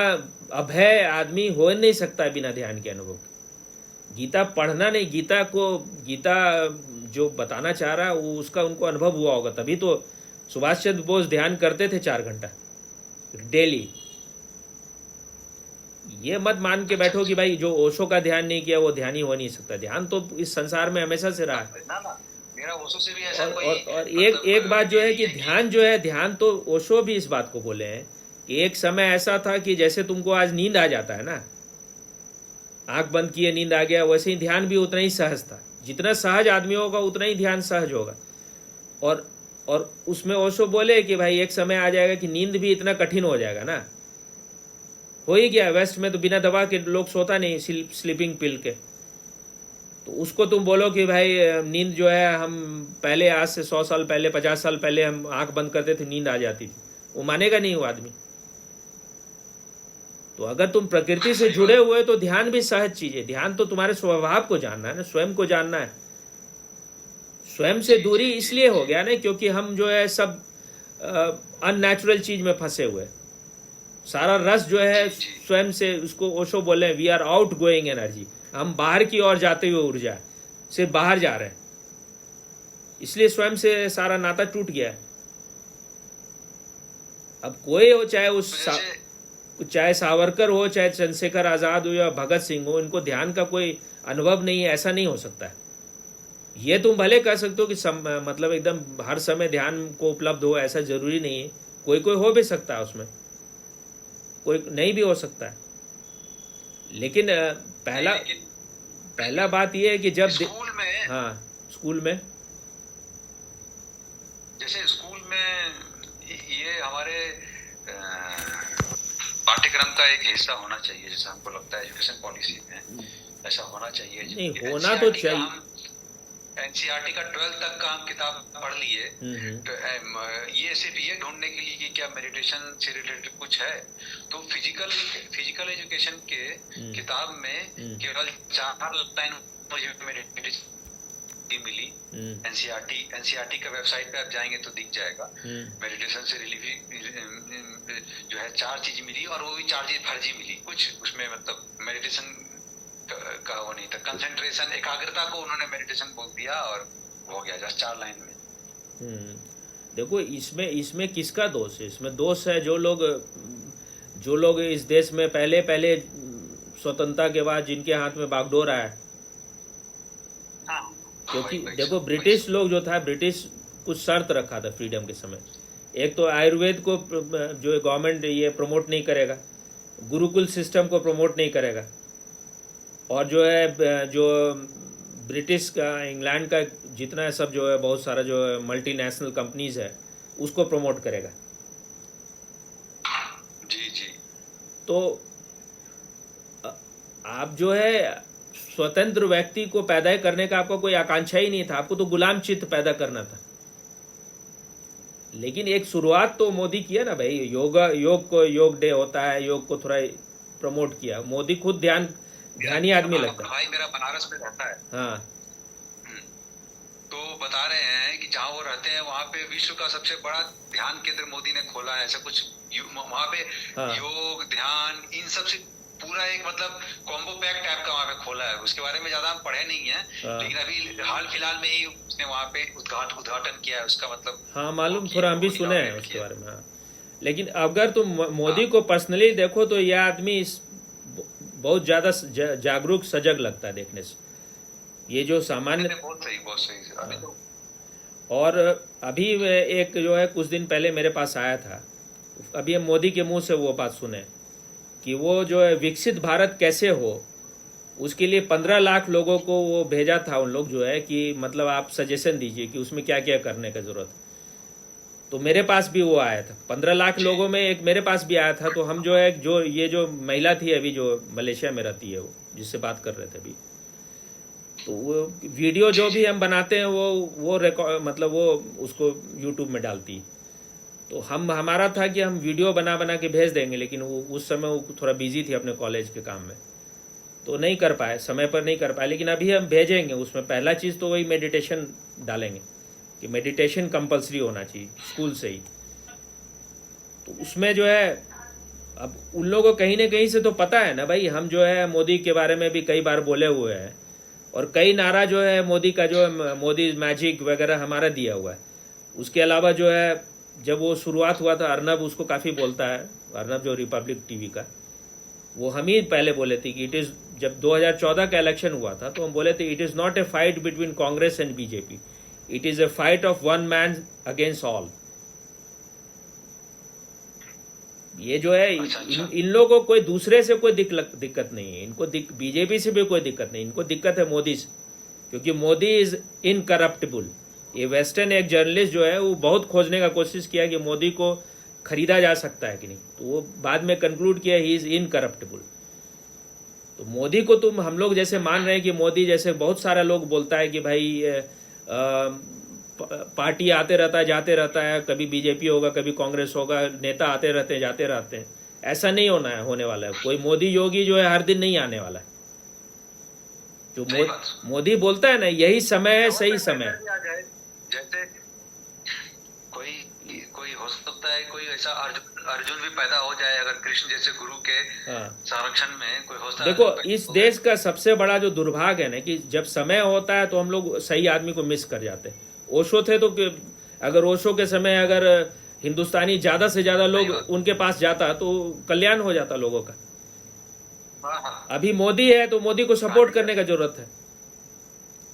अभय आदमी हो नहीं सकता बिना ध्यान के अनुभव के। गीता पढ़ना नहीं, गीता जो बताना चाह रहा है वो उसका उनको अनुभव हुआ होगा, तभी तो सुभाष चंद्र बोस ध्यान करते थे 4 घंटा डेली। ये मत मान के बैठो कि भाई जो ओशो का ध्यान नहीं किया वो ध्यानी हो नहीं सकता। ध्यान तो इस संसार में हमेशा से रहा है। मेरा ओशो से भी ऐसा और एक बात जो है कि ध्यान तो ओशो भी इस बात को बोले हैं कि एक समय ऐसा था कि जैसे तुमको आज नींद आ जाता है ना, आंख बंद किए नींद आ गया, वैसे ही ध्यान भी उतना ही सहज था। जितना सहज आदमी होगा उतना ही ध्यान सहज होगा। और उसमें ओशो बोले कि भाई एक समय आ जाएगा कि नींद भी इतना कठिन हो जाएगा ना, हो ही गया। वेस्ट में तो बिना दवा के लोग सोता नहीं, स्लीपिंग पिल के। तो उसको तुम बोलो कि भाई नींद जो है, हम पहले आज से 100 साल पहले 50 साल पहले हम आंख बंद करते थे, नींद आ जाती थी, वो मानेगा नहीं वो आदमी। तो अगर तुम प्रकृति से जुड़े हुए तो ध्यान भी सहज चीज है। ध्यान तो तुम्हारे स्वभाव को जानना है ना, स्वयं को जानना है। स्वयं से दूरी इसलिए हो गया ना क्योंकि हम जो है सब अननेचुरल चीज में फंसे हुए। सारा रस जो है स्वयं से, उसको ओशो बोले we are outgoing energy, हम बाहर की ओर जाते हुए ऊर्जा, सिर्फ बाहर जा रहे हैं। इसलिए स्वयं से सारा नाता टूट गया है। अब कोई हो, चाहे सावरकर हो, चाहे चंद्रशेखर आजाद हो या भगत सिंह हो, इनको ध्यान का कोई अनुभव नहीं है, ऐसा नहीं हो सकता है। ये तुम भले कह सकते हो कि मतलब एकदम हर समय ध्यान को उपलब्ध हो, ऐसा जरूरी नहीं है। कोई हो भी सकता है उसमें, कोई नहीं भी हो सकता है। लेकिन पहला बात यह है कि जब स्कूल में जैसे स्कूल में ये हमारे पाठ्यक्रम का एक हिस्सा होना चाहिए, जैसा हमको लगता है एजुकेशन पॉलिसी में ऐसा होना चाहिए। नहीं होना तो चाहिए। एनसीईआरटी का 12th तक का हम किताब पढ़ लिए, तो ये सिर्फ ये ढूंढने के लिए कि क्या मेडिटेशन से रिलेटेड कुछ है। तो फिजिकल एजुकेशन के किताब में केवल 4 लाइन मुझे मेडिटेशन मिली। एनसीईआरटी का वेबसाइट पे आप जाएंगे तो दिख जाएगा। मेडिटेशन से रिलीफ जो है 4 चीज मिली, और वो भी 4 चीज फर्जी मिली। कुछ उसमें मतलब मेडिटेशन का वो नहीं था। कंसंट्रेशन, एकाग्रता को उन्होंने मेडिटेशन बोल दिया और हो गया जस्ट 4 लाइन में। देखो इसमें किसका दोष है? इसमें दोष है जो लोग इस देश में पहले स्वतंत्रता के बाद जिनके हाथ में बागडोर आया। क्योंकि देखो ब्रिटिश लोग जो था, ब्रिटिश कुछ शर्त रखा था फ्रीडम के समय। एक तो आयुर्वेद को जो गवर्नमेंट ये प्रमोट नहीं करेगा, गुरुकुल सिस्टम को प्रमोट नहीं करेगा, और जो ब्रिटिश का, इंग्लैंड का जितना सब जो है, बहुत सारा जो है मल्टीनेशनल कंपनीज है, उसको प्रमोट करेगा। जी। तो आप जो है स्वतंत्र व्यक्ति को पैदा करने का आपका कोई आकांक्षा ही नहीं था, आपको तो गुलाम चित्त पैदा करना था। लेकिन एक शुरुआत तो मोदी किया ना भाई, योग डे होता है, योग को थोड़ा प्रमोट किया मोदी। खुद ध्यानी आदमी लगता है। भाई मेरा बनारस में रहता है। हाँ। तो बता रहे हैं कि जहाँ वो रहते हैं वहाँ पे विश्व का सबसे बड़ा ध्यान केंद्र मोदी ने खोला है, ऐसा कुछ। वहाँ पे योग, ध्यान, इन सब से पूरा एक मतलब कॉम्बो पैक टाइप का वहाँ पे खोला है। उसके बारे में ज्यादा हम पढ़े नहीं है, लेकिन अभी हाल फिलहाल में ही उसने वहाँ पे उद्घाटन किया है उसका। मतलब हाँ मालूम, थोड़ा हम भी सुने हैं उसके बारे में। हाँ। लेकिन अगर तुम मोदी को पर्सनली देखो तो यह आदमी बहुत ज्यादा जागरूक सजग लगता है देखने से, ये जो सामान्य। बहुत सही, बहुत सही। अभी तो और अभी एक जो है कुछ दिन पहले मेरे पास आया था, अभी हम मोदी के मुंह से वो बात सुने कि वो जो है विकसित भारत कैसे हो, उसके लिए 15 लाख लोगों को वो भेजा था उन लोग जो है कि मतलब आप सजेशन दीजिए कि उसमें क्या क्या करने का जरूरत है। तो मेरे पास भी वो आया था, 15 लाख लोगों में एक मेरे पास भी आया था। तो हम जो है जो ये जो महिला थी अभी जो मलेशिया में रहती है, वो जिससे बात कर रहे थे अभी, तो वो वीडियो जो भी हम बनाते हैं वो रिकॉर्ड मतलब वो उसको यूट्यूब में डालती। तो हमारा था कि हम वीडियो बना बना के भेज देंगे, लेकिन वो उस समय वो थोड़ा बिजी थी अपने कॉलेज के काम में, तो नहीं कर पाए, समय पर नहीं कर पाए। लेकिन अभी हम भेजेंगे। उसमें पहला चीज़ तो वही मेडिटेशन डालेंगे कि मेडिटेशन कंपलसरी होना चाहिए स्कूल से ही। तो उसमें जो है अब उन लोगों को कहीं ना कहीं से तो पता है ना भाई, हम जो है मोदी के बारे में भी कई बार बोले हुए हैं, और कई नारा जो है मोदी का जो है मोदी मैजिक वगैरह हमारा दिया हुआ है। उसके अलावा जो है जब वो शुरुआत हुआ था, अर्नब उसको काफ़ी बोलता है, अर्नब जो रिपब्लिक टीवी का, वो हम ही पहले बोले थे कि इट इज़, जब 2014 का इलेक्शन हुआ था तो हम बोले थे it is not a fight between Congress and BJP, it is a fight of one man against all. ये जो है इन लोगों को कोई दूसरे से कोई दिक्कत नहीं है, इनको बीजेपी से भी कोई दिक्कत नहीं, इनको दिक्कत है मोदी से, क्योंकि मोदी इज इनकरप्टेबल। ये वेस्टर्न एक जर्नलिस्ट जो है वो बहुत खोजने का कोशिश किया कि मोदी को खरीदा जा सकता है कि नहीं, तो वो बाद में कंक्लूड किया ही इज इनकरप्टेबल। तो मोदी को तुम हम लोग जैसे मान रहे हैं कि मोदी जैसे बहुत सारा लोग बोलता है कि भाई पार्टी आते रहता है जाते रहता है, कभी बीजेपी होगा कभी कांग्रेस होगा, नेता आते रहते हैं जाते रहते हैं, ऐसा नहीं होने वाला है। कोई मोदी योगी जो है हर दिन नहीं आने वाला है। जो मोदी बोलता है ना यही समय है, सही समय है। जैसे कोई हो सकता है, कोई ऐसा अर्जुन भी पैदा हो जाए अगर कृष्ण जैसे गुरु के संरक्षण में कोई होता है। देखो इस देश का सबसे बड़ा जो दुर्भाग्य है ना कि जब समय होता है तो हम लोग सही आदमी को मिस कर जाते हैं। ओशो थे तो अगर ओशो के समय अगर हिंदुस्तानी ज्यादा से ज्यादा लोग उनके पास जाता तो कल्याण हो जाता लोगों का। अभी मोदी है तो मोदी को सपोर्ट करने का जरूरत है।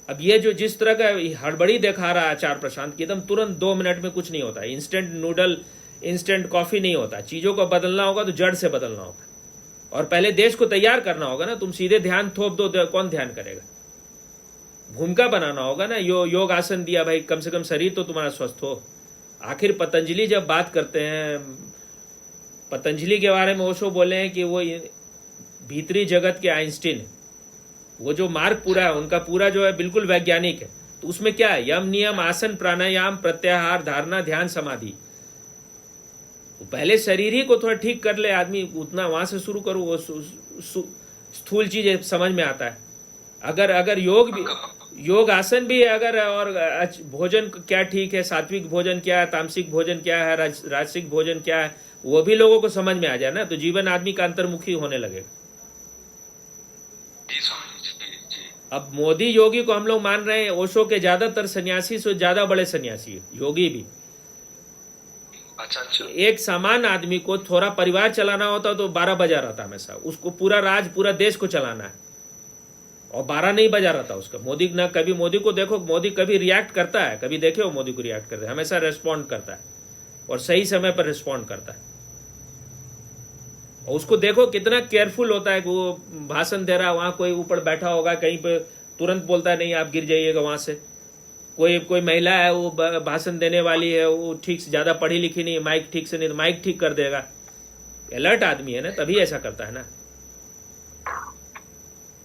अब ये जो जिस तरह का हड़बड़ी दिखा रहा है आचार प्रशांत की, एकदम तुरंत 2 मिनट में कुछ नहीं होता, इंस्टेंट नूडल इंस्टेंट कॉफी नहीं होता। चीजों को बदलना होगा तो जड़ से बदलना होगा, और पहले देश को तैयार करना होगा ना। तुम सीधे ध्यान थोप दो, कौन ध्यान करेगा? भूमिका बनाना होगा ना। योग आसन दिया भाई, कम से कम शरीर तो तुम्हारा स्वस्थ हो। आखिर पतंजलि जब बात करते हैं, पतंजलि के बारे में ओशो बोले हैं कि वो भीतरी जगत के आइंस्टीन, वो जो मार्ग पूरा है उनका पूरा जो है बिल्कुल वैज्ञानिक है। तो उसमें क्या है? यम नियम आसन प्राणायाम प्रत्याहार धारणा ध्यान समाधि। तो पहले शरीर ही को थोड़ा ठीक कर ले आदमी, उतना वहां से शुरू करो, वो स्थूल चीज समझ में आता है। अगर योग आसन भी है अगर, और भोजन क्या ठीक है, सात्विक भोजन क्या है, तामसिक भोजन क्या है, राजसिक भोजन क्या है, वो भी लोगों को समझ में आ जाए ना, तो जीवन आदमी का अंतर्मुखी होने लगेगा। अब मोदी योगी को हम लोग मान रहे हैं, ओशो के ज्यादातर सन्यासी से ज्यादा बड़े सन्यासी योगी भी। अच्छा। एक सामान्य आदमी को थोड़ा परिवार चलाना होता तो 12 बजा रहता हमेशा, उसको पूरा देश को चलाना है और 12 नहीं बजा रहता उसका। मोदी ना कभी, मोदी को देखो, मोदी कभी रिएक्ट करता है, कभी देखे हो मोदी को रिएक्ट करते, हमेशा रेस्पॉन्ड करता है और सही समय पर रिस्पॉन्ड करता है। और उसको देखो कितना केयरफुल होता है कि वो भाषण दे रहा है, वहां कोई ऊपर बैठा होगा कहीं पे, तुरंत बोलता है नहीं आप गिर जाइएगा वहां से। कोई महिला है वो भाषण देने वाली है, वो ठीक से ज्यादा पढ़ी लिखी नहीं, माइक ठीक से नहीं, माइक ठीक कर देगा। अलर्ट आदमी है ना, तभी ऐसा करता है ना।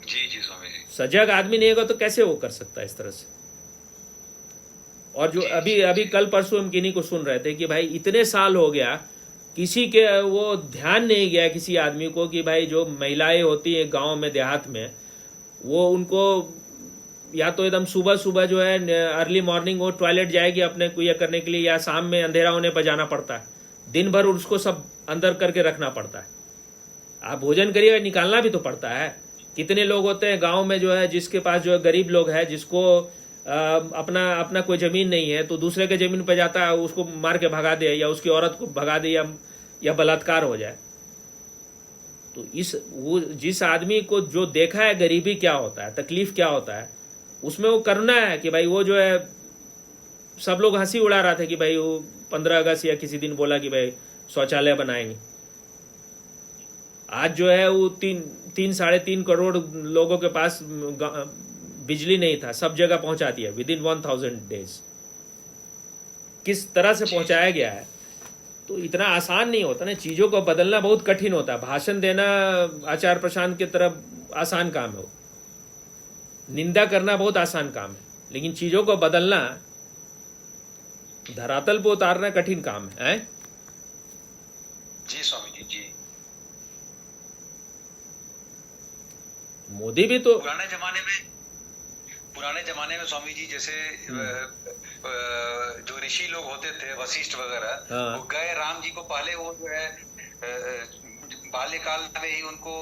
जी स्वामी जी। सजग आदमी नहीं होगा तो कैसे वो कर सकता है इस तरह से। और जो अभी कल परसों हम किन्हीं को सुन रहे थे कि भाई इतने साल हो गया, किसी के वो ध्यान नहीं गया किसी आदमी को कि भाई जो महिलाएं होती है गांव में देहात में, वो उनको या तो एकदम सुबह जो है अर्ली मॉर्निंग वो टॉयलेट जाएगी अपने को ये करने के लिए, या शाम में अंधेरा होने पर जाना पड़ता है, दिन भर उसको सब अंदर करके रखना पड़ता है। आप भोजन करिए, निकालना भी तो पड़ता है। कितने लोग होते हैं गांव में जो है, जिसके पास जो है गरीब लोग है, जिसको अपना कोई जमीन नहीं है, तो दूसरे के जमीन पर जाता है, उसको मार के भगा दे, या उसकी औरत को भगा दे, या बलात्कार हो जाए। तो वो जिस आदमी को जो देखा है गरीबी क्या होता है, तकलीफ क्या होता है, उसमें वो करना है कि भाई वो जो है, सब लोग हंसी उड़ा रहा था कि भाई वो 15 अगस्त या किसी दिन बोला कि भाई शौचालय बनाएंगे। आज जो है वो 3-3.5 करोड़ लोगों के पास बिजली नहीं था, सब जगह पहुंचा दिया विदिन 1000 डेज। किस तरह से पहुंचाया गया है, तो इतना आसान नहीं होता ना, चीजों को बदलना बहुत कठिन होता है। भाषण देना आचार्य प्रशांत की तरफ आसान काम है, निंदा करना बहुत आसान काम है, लेकिन चीजों को बदलना, धरातल पर उतारना कठिन काम है। जी स्वामी जी, जी। मोदी भी तो पुराने जमाने में स्वामी जी जैसे जो ऋषि लोग होते थे, वशिष्ठ वगैरह, हाँ। वो गए राम जी को पहले, वो जो है बाल्यकाल में ही उनको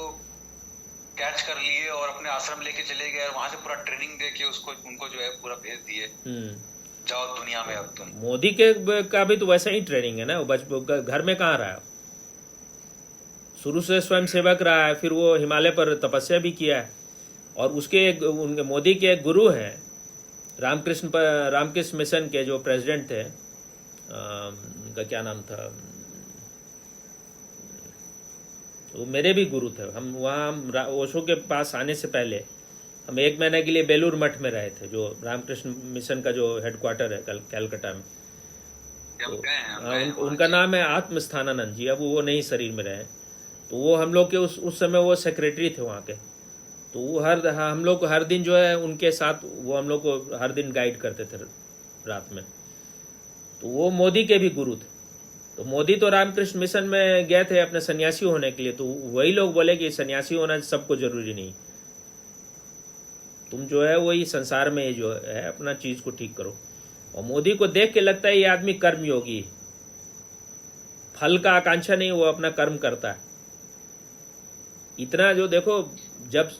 कैच कर लिए और अपने आश्रम लेके चले गए और वहां से पूरा ट्रेनिंग दे के उनको जो है पूरा भेज दिए, जाओ दुनिया में अब तुम। मोदी के का भी तो वैसा ही ट्रेनिंग है ना, वो घर में कहाँ रहा है, शुरू से स्वयं सेवक रहा है, फिर वो हिमालय पर तपस्या भी किया है। और उनके मोदी के एक गुरु हैं, रामकृष्ण मिशन के जो प्रेसिडेंट थे, उनका क्या नाम था, वो मेरे भी गुरु थे। हम वहाँ ओशो के पास आने से पहले हम 1 महीने के लिए बेलूर मठ में रहे थे, जो रामकृष्ण मिशन का जो हेडक्वार्टर है कलकत्ता में। तो उनका नाम है आत्मस्थानानंद जी। अब वो नहीं शरीर में रहे, तो वो हम लोग के उस समय वो सेक्रेटरी थे वहाँ के। तो वो हम लोग को हर दिन जो है उनके साथ, वो हम लोग को हर दिन गाइड करते थे रात में। तो वो मोदी के भी गुरु थे। तो मोदी तो रामकृष्ण मिशन में गए थे अपने सन्यासी होने के लिए, तो वही लोग बोले कि सन्यासी होना सबको जरूरी नहीं, तुम जो है वही संसार में जो है अपना चीज को ठीक करो। और मोदी को देख के लगता है ये आदमी कर्मयोगी, फल का आकांक्षा नहीं, वो अपना कर्म करता है। इतना जो देखो, जब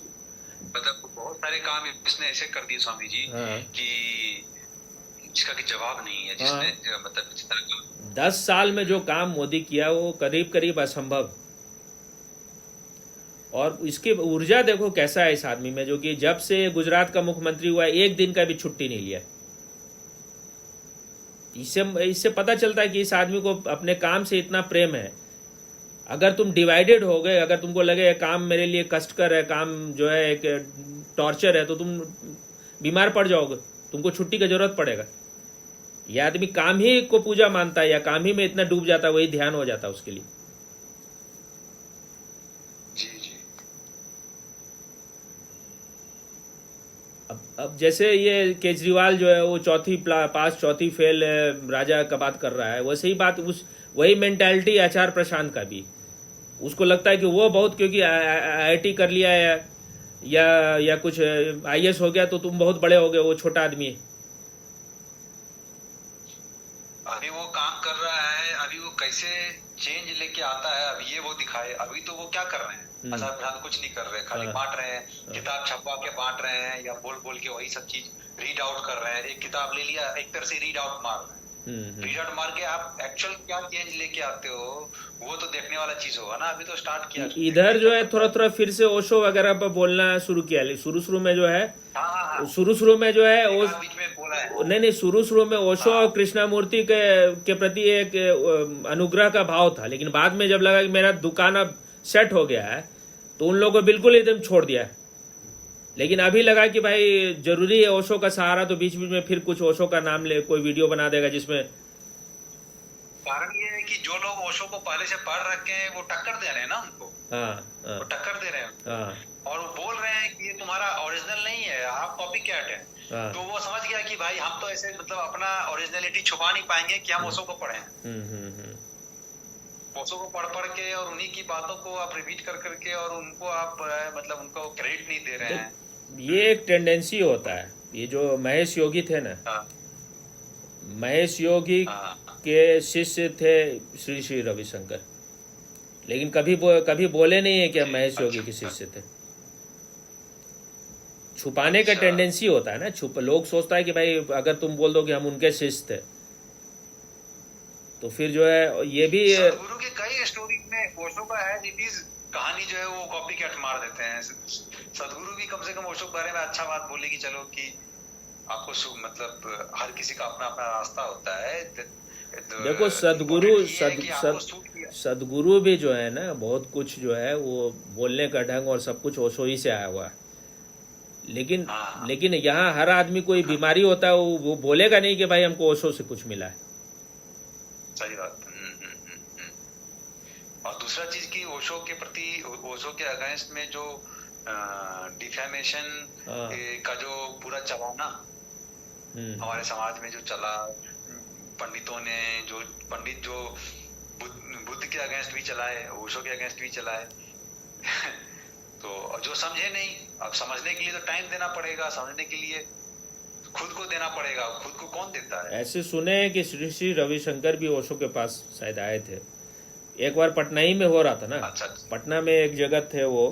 मतलब बहुत सारे काम इसने ऐसे कर दिए स्वामी जी, हाँ। कि जिसका कि जवाब नहीं है, जिसने मतलब जिस तरह का 10 साल में जो काम मोदी किया वो करीब करीब असंभव। और इसकी ऊर्जा देखो कैसा है इस आदमी में, जो कि जब से गुजरात का मुख्यमंत्री हुआ एक दिन का भी छुट्टी नहीं लिया। इससे पता चलता है कि इस आदमी को अपने काम से इतना प्रेम है। अगर तुम डिवाइडेड हो गए, अगर तुमको लगे काम मेरे लिए कष्टकर है, काम जो है एक टॉर्चर है, तो तुम बीमार पड़ जाओगे, तुमको छुट्टी की जरूरत पड़ेगा। यह आदमी काम ही को पूजा मानता है या काम ही में इतना डूब जाता है, वही ध्यान हो जाता है उसके लिए। जी जी। अब जैसे ये केजरीवाल जो है वो चौथी फेल राजा का बात कर रहा है, वैसे ही बात वही मेंटालिटी आचार्य प्रशांत का भी। उसको लगता है कि वो बहुत, क्योंकि IIT कर लिया है या कुछ IAS हो गया तो तुम बहुत बड़े हो गए, वो छोटा आदमी है। अभी वो काम कर रहा है, अभी वो कैसे चेंज लेके आता है, अब ये वो दिखाए। अभी तो वो क्या कर रहे हैं, आचार्य प्रशांत कुछ नहीं कर रहे, खाली बांट रहे हैं, किताब छपवा के बांट रहे हैं, या बोल बोल के वही सब चीज रीड आउट कर रहे हैं। एक किताब ले लिया, एक तरह से रीड आउट मार रहे हैं। रीड आउट मार के आप एक्चुअल क्या चेंज लेके आते हो, वो तो देखने वाला चीज होगा ना। अभी तो स्टार्ट किया, इधर जो है थोड़ा थोड़ा फिर से ओशो वगैरह पर बोलना शुरू किया। शुरू में जो है, शुरू में जो है वो नहीं, शुरू में ओशो और कृष्णामूर्ति के प्रति एक अनुग्रह का भाव था, लेकिन बाद में जब लगा कि मेरा दुकान अब सेट हो गया है, तो उन लोगों को बिल्कुल एकदम छोड़ दिया। लेकिन अभी लगा कि भाई जरूरी है ओशो का सहारा, तो बीच बीच में फिर कुछ ओशो का नाम ले कोई वीडियो बना देगा जिसमें। कारण ये है कि जो लोग ओशो को पहले से पढ़ रखे हैं वो टक्कर दे रहे हैं ना उनको। हाँ, वो टक्कर दे रहे हैं और वो बोल रहे हैं कि ये तुम्हारा ओरिजिनल नहीं है, आप कॉपी कैट है। तो वो समझ गया कि भाई हम तो ऐसे मतलब अपना ओरिजिनलिटी छुपा नहीं पाएंगे कि हम ओशो को पढ़े हैं। ओशो को पढ़ के और उन्हीं की बातों को आप रिपीट कर करके और उनको आप मतलब उनको क्रेडिट नहीं दे रहे हैं। ये एक टेंडेंसी होता है। ये जो महेश योगी थे ना, महेश योगी के शिष्य थे श्री रविशंकर, लेकिन कभी बोले नहीं है कि हम महेश योगी के शिष्य थे। छुपाने का टेंडेंसी होता है ना, लोग सोचता है कि भाई अगर तुम बोल दो कि हम उनके शिष्य थे, तो फिर जो है ये भी गुरु के कई स्टोरी में ओशो का है, इट इज कहानी जो है वो कॉपी कैट मार देते हैं। सदगुरु भी कम से कम ओशो के बारे में अच्छा बात बोले कि चलो कि आपको मतलब हर किसी का अपना अपना रास्ता होता है। देखो सदगुरु भी जो है ना, बहुत कुछ जो है वो बोलने का ढंग और सब कुछ ओशो ही से आया हुआ है। लेकिन यहाँ हर आदमी कोई बीमारी होता है, वो बोलेगा नहीं कि भाई हमको ओशो से कुछ मिला है। सही बात। और दूसरा चीज की ओशो के प्रति, ओशो के अगेंस्ट में जो डिफेमेशन का जो पूरा चला ना हमारे समाज में जो चला, पंडितों ने जो बुद्ध के अगेंस्ट भी चला है, ओशो के अगेंस्ट भी चला है तो जो समझे नहीं, अब समझने के लिए तो टाइम देना पड़ेगा, समझने के लिए खुद को देना पड़ेगा। खुद को कौन देता है? ऐसे सुने हैं कि श्री श्री रविशंकर भी ओशो के पास शायद आए थे एक बार, पटना ही में हो रहा था ना। अच्छा। पटना में एक जगह थे वो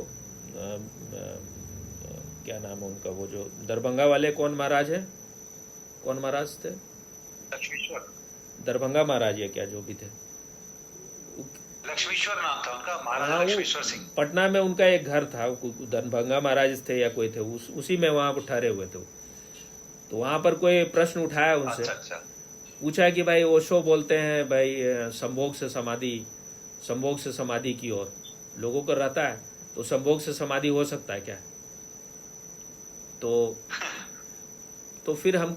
क्या नाम है उनका, वो जो दरभंगा वाले कौन महाराज है, कौन महाराज थे? लक्ष्मीश्वर, दरभंगा महाराज या क्या जो भी थे, लक्ष्मीश्वर नाम था उनका, महाराज लक्ष्मीश्वर सिंह। पटना में उनका एक घर था, दरभंगा महाराज थे या कोई थे, उसी में वहां पर ठहरे हुए थे। तो वहां पर कोई प्रश्न उठाया उनसे। अच्छा। पूछा कि भाई ओशो बोलते हैं भाई संभोग से समाधि, संभोग से समाधि की ओर लोगों को रहता है, तो संभोग से समाधि हो सकता है क्या? तो फिर हम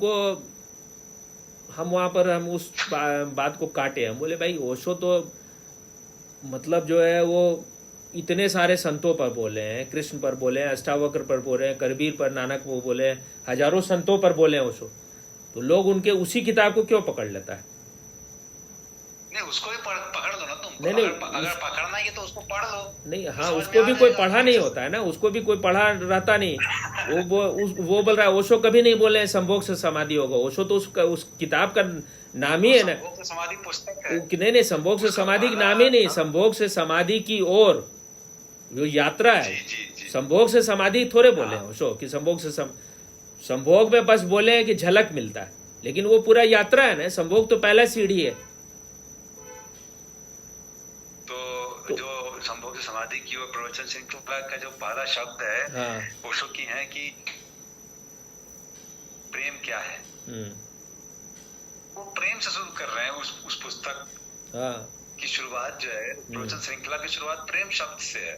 वहां पर हम उस बात को काटे। हम बोले भाई ओशो तो मतलब जो है वो इतने सारे संतों पर बोले हैं, कृष्ण पर बोले हैं, अष्टावक्र पर बोले हैं, कबीर पर, नानक वो बोले हैं, हजारों संतों पर बोले हैं ओशो। तो लोग उनके उसी किताब को क्यों पकड़ लेता है? नहीं, उसको भी पकड़ दो ना तुम। नहीं, अगर पकड़ना है तो उसको पढ़ लो। नहीं, हाँ, उसको भी कोई पढ़ा नहीं होता है ना, उसको भी कोई पढ़ा रहता नहीं। वो बोल रहा है ओशो कभी नहीं बोले हैं संभोग से समाधि होगा। ओशो तो उस किताब का नाम ही है ना, समाधि पुस्तक है। नहीं, संभोग से समाधि का नाम ही नहीं, संभोग से समाधि की ओर जो यात्रा है। संभोग से समाधि थोड़े बोले हैं ओशो कि संभोग में बस बोले हैं कि झलक मिलता है, लेकिन वो पूरा यात्रा है ना। संभोग तो पहला सीढ़ी है। तो जो संभोग से समाधि की ओर प्रवचन श्रृंखला का जो पहला शब्द है ओशो की है कि प्रेम क्या है। वो प्रेम से शुरू कर रहे हैं उस पुस्तक की शुरुआत जो है, प्रवचन श्रृंखला की शुरुआत प्रेम शब्द से है।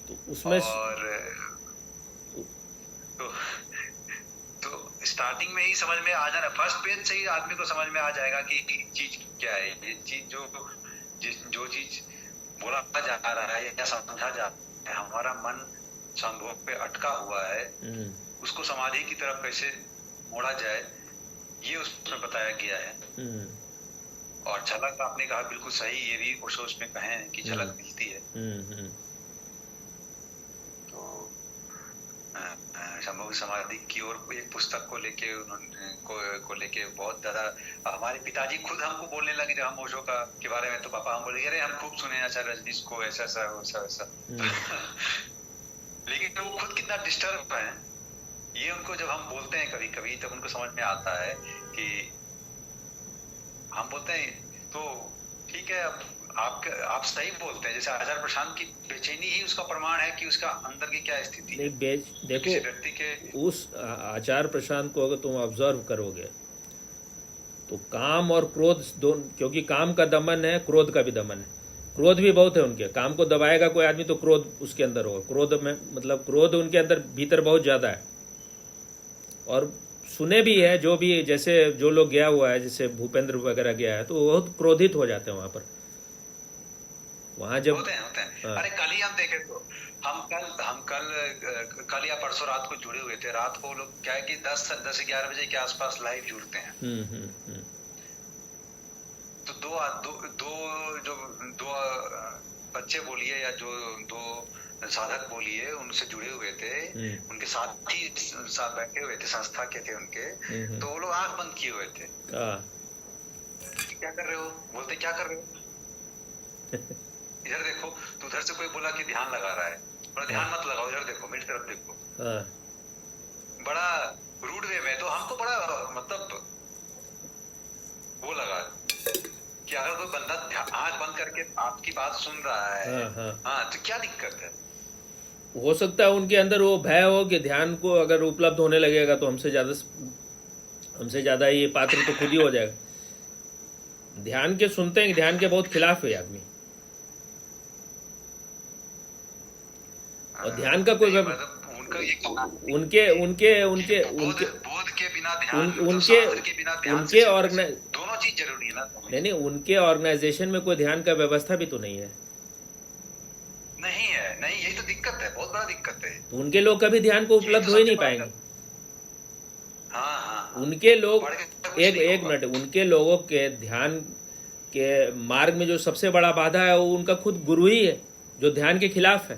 तो उसमें तो स्टार्टिंग में ही समझ में आ जाना, फर्स्ट पेज से ही आदमी को समझ में आ जाएगा कि चीज क्या है। ये चीज जो चीज बोला जा रहा है या समझा जा रहा है, हमारा मन संभोग पे अटका हुआ है, उसको समाधि की तरफ कैसे मोड़ा जाए, ये उसमें बताया गया है। और झलक आपने कहा बिल्कुल सही, ये भी ओशो उसमें कहे हैं कि झलक मिलती है। तो संभोग समाधि की ओर एक पुस्तक को लेके लेके बहुत ज्यादा हमारे पिताजी खुद हमको बोलने लगे जब हम ओशो के बारे में। तो पापा हम बोले अरे हम खूब सुने आचार्य रजनीश को ऐसा ऐसा लेकिन वो खुद कितना डिस्टर्ब है, ये उनको जब हम बोलते हैं कभी कभी तब उनको समझ में आता है कि हम बोलते हैं तो ठीक है, आप सही बोलते हैं। जैसे आचार्य प्रशांत की बेचैनी ही उसका प्रमाण है कि उसका अंदर की क्या स्थिति है। देखो व्यक्ति के उस आचार्य प्रशांत को अगर तुम ऑब्जर्व करोगे तो काम और क्रोध दोनों, क्योंकि काम का दमन है, क्रोध का भी दमन है। क्रोध भी बहुत है उनके, काम को दबाएगा कोई आदमी तो क्रोध उसके अंदर होगा। क्रोध में मतलब क्रोध उनके अंदर भीतर बहुत ज्यादा है। और सुने भी है जो भी, जैसे जो लोग गया हुआ है, जैसे भूपेंद्र वगैरह गया है, तो बहुत क्रोधित हो जाते हैं वहां पर। वहां जब होते हैं। अरे कल ही हम देखे तो हम कल या परसों रात को जुड़े हुए थे। रात को लोग क्या है कि 10-11 बजे के आसपास लाइव जुड़ते हैं। तो दो बच्चे बोलिए या जो दो साधक बोलिए उनसे जुड़े हुए थे, उनके साथ ही साथ बैठे हुए थे, संस्था के थे उनके। तो वो लोग आंख बंद किए हुए थे। क्या कर रहे हो? बोलते क्या कर रहे हो? इधर देखो। तो उधर से कोई बोला कि ध्यान लगा रहा है। बड़ा ध्यान मत लगाओ, इधर देखो, मेरी तरफ देखो। बड़ा रूड वे में। तो हमको बड़ा मतलब वो लगा कि अगर कोई बंदा आंख बंद करके आपकी बात सुन रहा है, हाँ हाँ, हाँ, तो क्या दिक्कत है? हो सकता है उनके अंदर वो भय हो कि ध्यान को अगर उपलब्ध होने लगेगा तो हमसे ज्यादा ये पात्र तो खुद ही हो जाएगा। ध्यान के सुनते हैं, ध्यान के बहुत खिलाफ है आदमी, और ध्यान का कोई मतलब उनका ये उनके उनके उनके बोध उनके बोध के बिना ध्यान, उन, मतलब उनके शास्त्र के बिना ध्यान उनके से ऑर्गेनाइज दोनों चीज जरूरी है ना। नहीं, उनके ऑर्गेनाइजेशन में कोई ध्यान का व्यवस्था भी तो नहीं है। नहीं है, नहीं, यही तो दिक्कत है, बहुत बड़ा दिक्कत है। तो उनके लोग कभी ध्यान को उपलब्ध हो ही नहीं पाएंगे। हाँ हाँ, उनके लोग पढ़ के तो कुछ एक नहीं एक होगा। मिनट, उनके लोगों के ध्यान के मार्ग में जो सबसे बड़ा बाधा है वो उनका खुद गुरु ही है, जो ध्यान के खिलाफ है।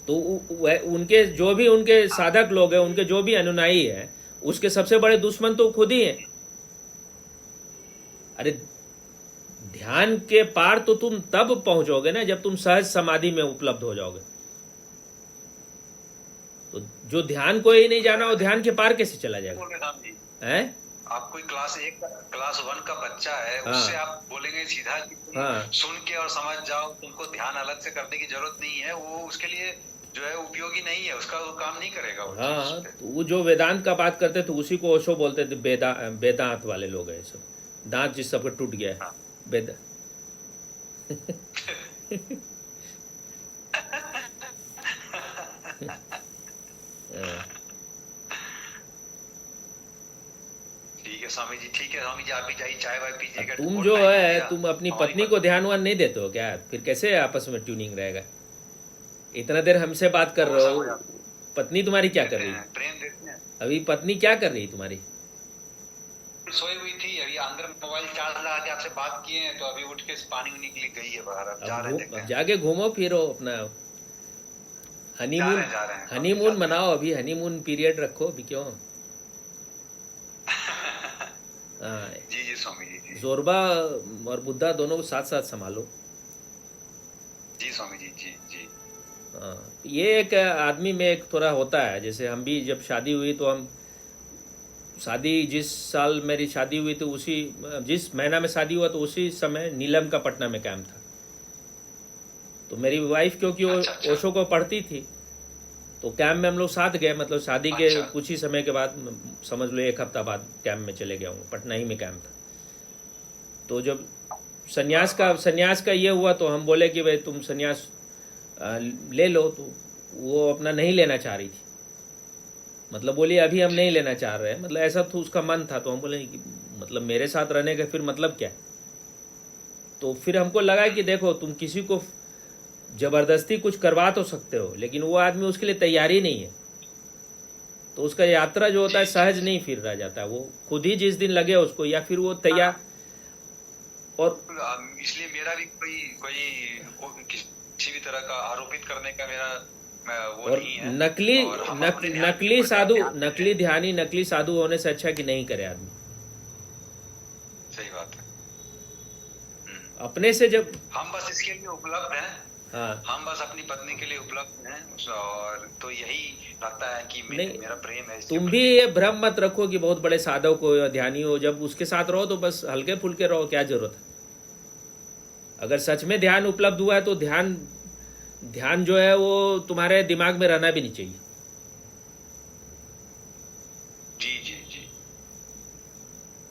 तो उनके जो भी उनके साधक लोग हैं, उनके जो भी अनुयायी हैं, उसके सबसे बड़े दुश्मन तो खुद ही हैं। अरे ध्यान के पार तो तुम तब पहुंचोगे ना जब तुम सहज समाधि में उपलब्ध हो जाओगे। तो जो ध्यान को ही नहीं जाना वो ध्यान के पार कैसे चला जाएगा? हैं? आप कोई क्लास 1 का बच्चा है, हाँ। उससे आप बोलेंगे सीधा कि तुम हाँ। सुन के और समझ जाओ, तुमको ध्यान अलग से करने की जरूरत नहीं है, वो उसके लिए जो है उपयोगी नहीं है, उसका वो काम नहीं करेगा वो हाँ, चीज़ पे। तो वो जो वेदांत का बात करते थे उसी को ओशो बोलते थे। वेदांत वाले लोग हैं सब, दांत जिस सबका टूट गया है। हाँ। वेद ठीक है स्वामी जी, ठीक है स्वामी जी, आप भी जाइए, चाय वाय पीजिएगा। तुम बहुत जो टाइम हो है गया। तुम अपनी हमारी पत्नी को ध्यान वान नहीं देते हो क्या? फिर कैसे आपस में ट्यूनिंग रहेगा? इतना देर हमसे बात कर रहे हो, पत्नी तुम्हारी क्या कर रही है? प्रेम देते हैं। अभी पत्नी क्या कर रही है तुम्हारी? सोई हुई थी, अभी अंदर मोबाइल चार्ज लगा के आपसे बात किए हैं, तो अभी उठ के पानी वानी के लिए गई है बाहर, अब जा रहे हैं, देखते अब हैं। जाके घूमो फिरो अपना, हनीमून जा रहे हैं। हनीमून मनाओ। अभी हनीमून पीरियड रखो अभी, क्यों? हाँ, जी जी स्वामी जी, जी जोरबा और बुद्धा दोनों को साथ साथ संभालो। जी स्वामी जी, जी जी। हाँ, ये एक आदमी में एक थोड़ा होता है। जैसे हम भी जब शादी हुई तो हम शादी, जिस साल मेरी शादी हुई तो उसी, जिस महीना में शादी हुआ तो उसी समय नीलम का पटना में कैंप था। तो मेरी वाइफ क्योंकि वो अच्छा। ओशो को पढ़ती थी, तो कैंप में हम लोग साथ गए। मतलब शादी के अच्छा। कुछ ही समय के बाद, समझ लो 1 हफ्ता बाद कैंप में चले गया हूँ। पटना ही में कैंप था। तो जब संन्यास का ये हुआ तो हम बोले कि भाई तुम संन्यास ले लो। तो वो अपना नहीं लेना चाह रही थी, मतलब बोली अभी हम नहीं लेना चाह रहे हैं, मतलब ऐसा तो उसका मन था। तो हम बोले कि मतलब मेरे साथ रहने का फिर मतलब क्या? तो फिर हमको लगा कि देखो, तुम किसी को जबरदस्ती कुछ करवा तो सकते हो, लेकिन वो आदमी उसके लिए तैयार ही नहीं है। तो उसका यात्रा जो होता है सहज नहीं फिर रह जाता है। वो खुद ही जिस दिन लगे उसको, या फिर वो तैयार। और इसलिए मेरा भी कोई किसी भी तरह का आरोपित करने का मेरा वो और नहीं है। नकली और हम अपने ध्यान नकली के साधु, ऊपर ध्यान नकली ध्यानी, नकली साधु होने से अच्छा कि नहीं करे आदमी। सही बात है। अपने से जब हम बस इसके लिए उपलब्ध हैं, हाँ, हम बस अपनी पत्नी के लिए उपलब्ध हैं, और तो यही लगता है कि नहीं, मेरा प्रेम है इसके तुम प्रति। भी ये भ्रम मत रखो कि बहुत बड़े साधक हो या ध्यानी हो। जब उसके साथ रहो तो बस हल्के फुल्के रहो, क्या जरूरत है? अगर सच में ध्यान उपलब्ध हुआ है तो ध्यान जो है वो तुम्हारे दिमाग में रहना भी नहीं चाहिए। जी जी जी।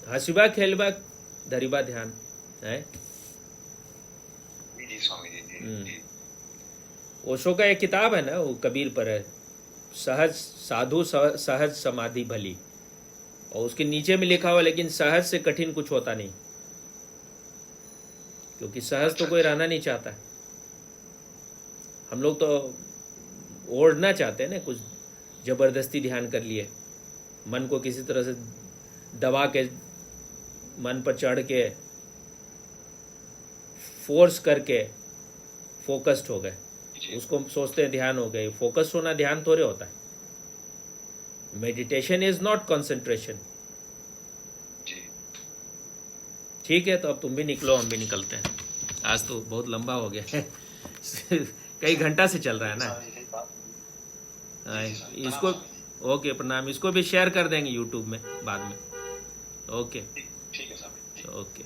हंसबा खेलबा धरिबा ध्यान है। जी जी स्वामी जी, जी जी। ओशो का एक किताब है ना, वो कबीर पर है, सहज साधु सहज समाधि भली, और उसके नीचे में लिखा हुआ लेकिन सहज से कठिन कुछ होता नहीं, क्योंकि सहज तो कोई रहना नहीं चाहता है। हम लोग तो ओढ़ना चाहते हैं ना, कुछ जबरदस्ती ध्यान कर लिए, मन को किसी तरह से दबा के, मन पर चढ़ के, फोर्स करके फोकस्ड हो गए, उसको सोचते हैं ध्यान हो गए। फोकस होना ध्यान थोड़े होता है। Meditation is not concentration. ठीक है, तो अब तुम भी निकलो, हम भी निकलते हैं। आज तो बहुत लंबा हो गया कई घंटा से चल रहा है ना। हाँ, इसको ओके, प्रणाम। इसको भी शेयर कर देंगे यूट्यूब में बाद में। ओके ठीक है स्वामी। ओके।